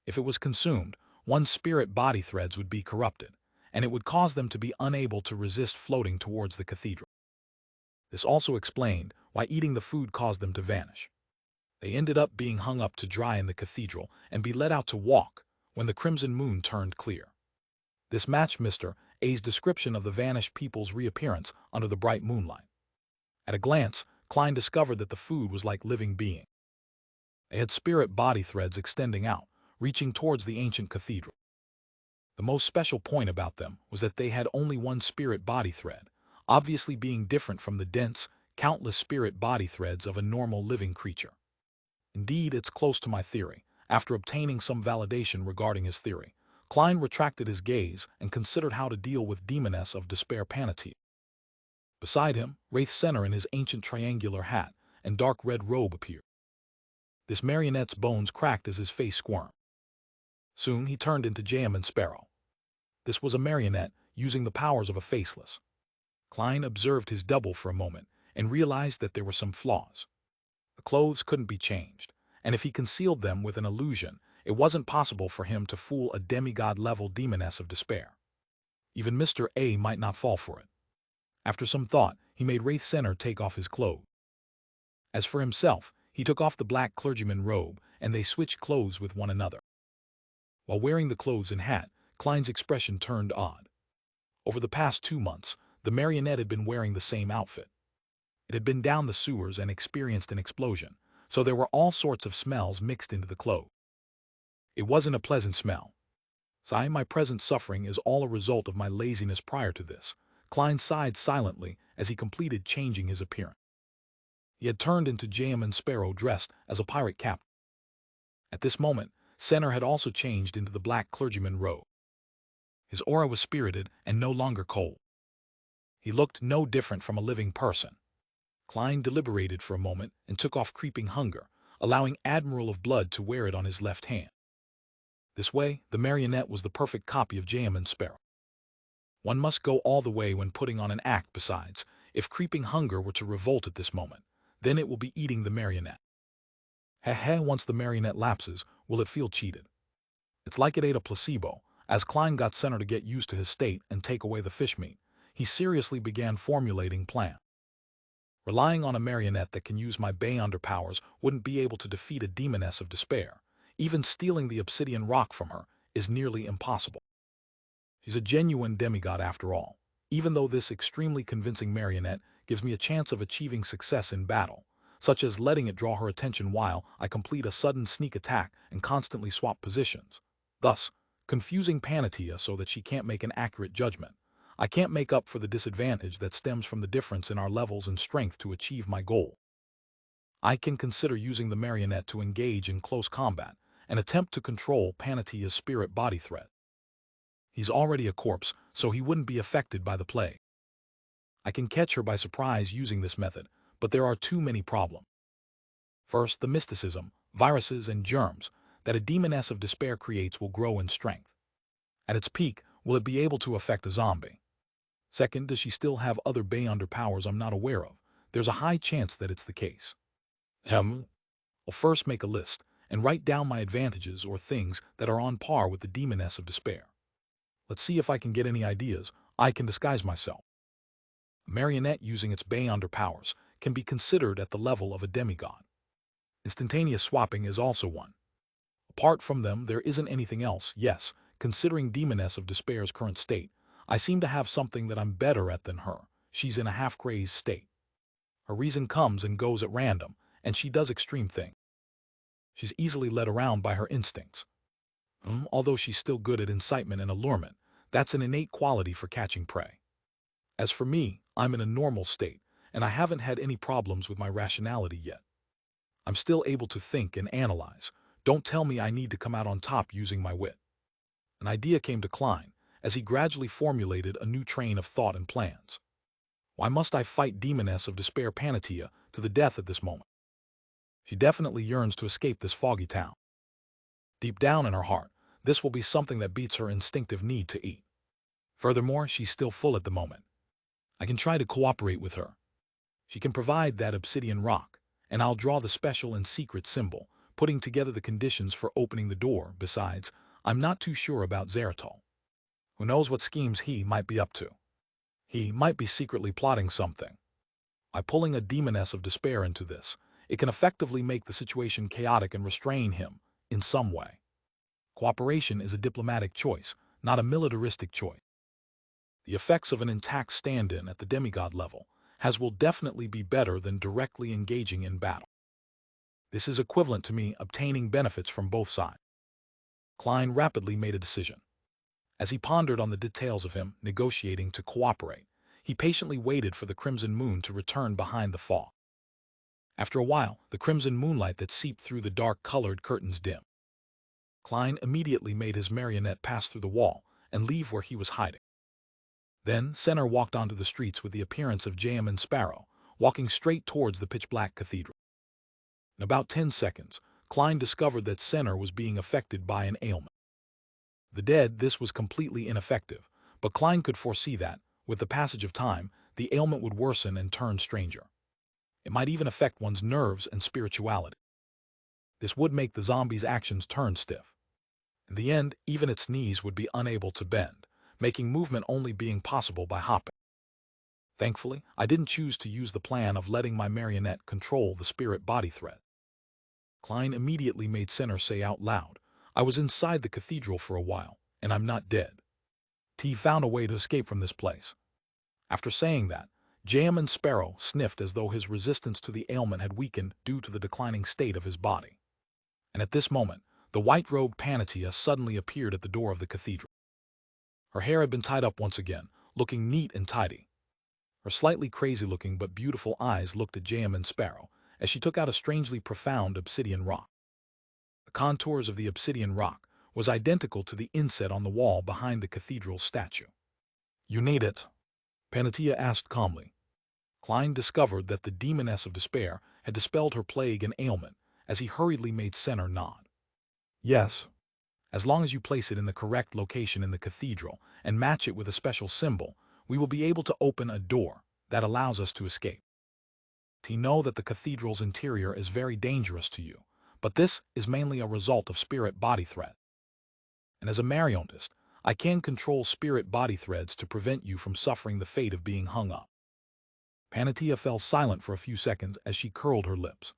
If it was consumed, one's spirit body threads would be corrupted, and it would cause them to be unable to resist floating towards the cathedral. This also explained why eating the food caused them to vanish. They ended up being hung up to dry in the cathedral and be let out to walk when the crimson moon turned clear. This matched Mr. A's description of the vanished people's reappearance under the bright moonlight. At a glance, Klein discovered that the food was like living beings. They had spirit body threads extending out, reaching towards the ancient cathedral. The most special point about them was that they had only one spirit body thread, obviously being different from the dense, countless spirit body threads of a normal living creature. Indeed, it's close to my theory. After obtaining some validation regarding his theory, Klein retracted his gaze and considered how to deal with Demoness of Despair Panatee. Beside him, Wraith Center in his ancient triangular hat and dark red robe appeared. This marionette's bones cracked as his face squirmed. Soon he turned into Jam and Sparrow. This was a marionette using the powers of a faceless. Klein observed his double for a moment and realized that there were some flaws. The clothes couldn't be changed, and if he concealed them with an illusion, it wasn't possible for him to fool a demigod-level demoness of despair. Even Mr. A might not fall for it. After some thought, he made Wraith Center take off his clothes. As for himself, he took off the black clergyman robe, and they switched clothes with one another. While wearing the clothes and hat, Klein's expression turned odd. Over the past 2 months, the marionette had been wearing the same outfit. It had been down the sewers and experienced an explosion, so there were all sorts of smells mixed into the clothes. It wasn't a pleasant smell. My present suffering is all a result of my laziness prior to this. Klein sighed silently as he completed changing his appearance. He had turned into Jam and Sparrow dressed as a pirate captain. At this moment, Center had also changed into the black clergyman robe. His aura was spirited and no longer cold. He looked no different from a living person. Klein deliberated for a moment and took off Creeping Hunger, allowing Admiral of Blood to wear it on his left hand. This way, the marionette was the perfect copy of Jam and Sparrow. One must go all the way when putting on an act. Besides, if Creeping Hunger were to revolt at this moment, then it will be eating the marionette. Once the marionette lapses, will it feel cheated? It's like it ate a placebo. As Klein got Center to get used to his state and take away the fish meat, he seriously began formulating plans. Relying on a marionette that can use my Beyonder powers wouldn't be able to defeat a demoness of despair. Even stealing the obsidian rock from her is nearly impossible. She's a genuine demigod after all, even though this extremely convincing marionette gives me a chance of achieving success in battle, such as letting it draw her attention while I complete a sudden sneak attack and constantly swap positions, thus confusing Panatia so that she can't make an accurate judgment. I can't make up for the disadvantage that stems from the difference in our levels and strength to achieve my goal. I can consider using the marionette to engage in close combat and attempt to control Panatia's spirit body threat. He's already a corpse, so he wouldn't be affected by the plague. I can catch her by surprise using this method, but there are too many problems. First, the mysticism, viruses, and germs that a demoness of despair creates will grow in strength. At its peak, will it be able to affect a zombie? Second, does she still have other Beyonder powers I'm not aware of? There's a high chance that it's the case. I'll first make a list and write down my advantages or things that are on par with the demoness of despair. Let's see if I can get any ideas. I can disguise myself. A marionette using its Beyonder powers can be considered at the level of a demigod. Instantaneous swapping is also one. Apart from them, there isn't anything else. Yes, considering demoness of despair's current state, I seem to have something that I'm better at than her. She's in a half-crazed state. Her reason comes and goes at random, and she does extreme things. She's easily led around by her instincts. Although she's still good at incitement and allurement, that's an innate quality for catching prey. As for me, I'm in a normal state, and I haven't had any problems with my rationality yet. I'm still able to think and analyze. Don't tell me I need to come out on top using my wit. An idea came to Klein as he gradually formulated a new train of thought and plans. Why must I fight demoness of despair Panatia to the death at this moment? She definitely yearns to escape this foggy town. Deep down in her heart, this will be something that beats her instinctive need to eat. Furthermore, she's still full at the moment. I can try to cooperate with her. She can provide that obsidian rock, and I'll draw the special and secret symbol, putting together the conditions for opening the door. Besides, I'm not too sure about Zeratul. Who knows what schemes he might be up to? He might be secretly plotting something. By pulling a demoness of despair into this, it can effectively make the situation chaotic and restrain him in some way. Cooperation is a diplomatic choice, not a militaristic choice. The effects of an intact stand-in at the demigod level will definitely be better than directly engaging in battle. This is equivalent to me obtaining benefits from both sides. Klein rapidly made a decision. As he pondered on the details of him negotiating to cooperate, he patiently waited for the crimson moon to return behind the fog. After a while, the crimson moonlight that seeped through the dark-colored curtains dimmed. Klein immediately made his marionette pass through the wall and leave where he was hiding. Then Center walked onto the streets with the appearance of Jam and Sparrow, walking straight towards the pitch-black cathedral. In about 10 seconds, Klein discovered that Center was being affected by an ailment. The dead, this was completely ineffective, but Klein could foresee that, with the passage of time, the ailment would worsen and turn stranger. It might even affect one's nerves and spirituality. This would make the zombie's actions turn stiff. In the end, even its knees would be unable to bend, making movement only being possible by hopping. Thankfully, I didn't choose to use the plan of letting my marionette control the spirit-body thread. Klein immediately made Senner say out loud, "I was inside the cathedral for a while, and I'm not dead. T found a way to escape from this place." After saying that, Jam Sparrow sniffed as though his resistance to the ailment had weakened due to the declining state of his body. And at this moment, the white-robed Panatia suddenly appeared at the door of the cathedral. Her hair had been tied up once again, looking neat and tidy. Her slightly crazy-looking but beautiful eyes looked at Jam Sparrow as she took out a strangely profound obsidian rock. The contours of the obsidian rock was identical to the inset on the wall behind the cathedral's statue. "You need it?" Panatia asked calmly. Klein discovered that the demoness of despair had dispelled her plague and ailment as he hurriedly made Senner nod. "Yes. As long as you place it in the correct location in the cathedral and match it with a special symbol, we will be able to open a door that allows us to escape. To know that the cathedral's interior is very dangerous to you, but this is mainly a result of spirit-body thread. And as a marionetist, I can control spirit-body threads to prevent you from suffering the fate of being hung up." Panatia fell silent for a few seconds as she curled her lips.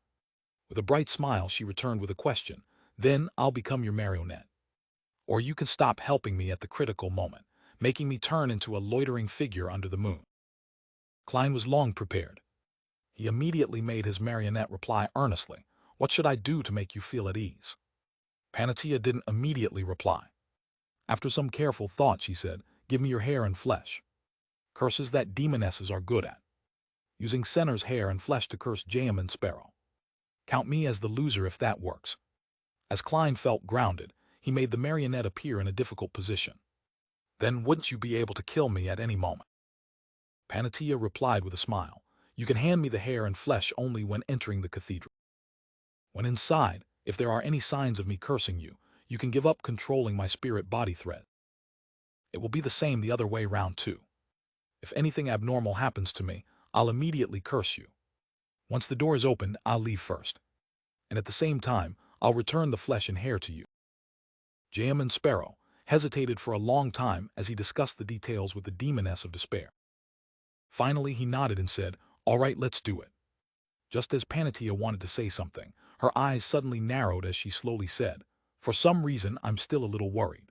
With a bright smile, she returned with a question, "Then I'll become your marionette. Or you can stop helping me at the critical moment, making me turn into a loitering figure under the moon." Klein was long prepared. He immediately made his marionette reply earnestly, "What should I do to make you feel at ease?" Panatia didn't immediately reply. After some careful thought, she said, "Give me your hair and flesh. Curses that demonesses are good at. Using Senner's hair and flesh to curse Jam Sparrow. Count me as the loser if that works." As Klein felt grounded, he made the marionette appear in a difficult position. "Then wouldn't you be able to kill me at any moment?" Panatia replied with a smile, "You can hand me the hair and flesh only when entering the cathedral. When inside, if there are any signs of me cursing you, you can give up controlling my spirit-body thread. It will be the same the other way round too. If anything abnormal happens to me, I'll immediately curse you. Once the door is opened, I'll leave first. And at the same time, I'll return the flesh and hair to you." Jam Sparrow hesitated for a long time as he discussed the details with the demoness of despair. Finally, he nodded and said, "All right, let's do it." Just as Panatia wanted to say something, her eyes suddenly narrowed as she slowly said, "For some reason, I'm still a little worried."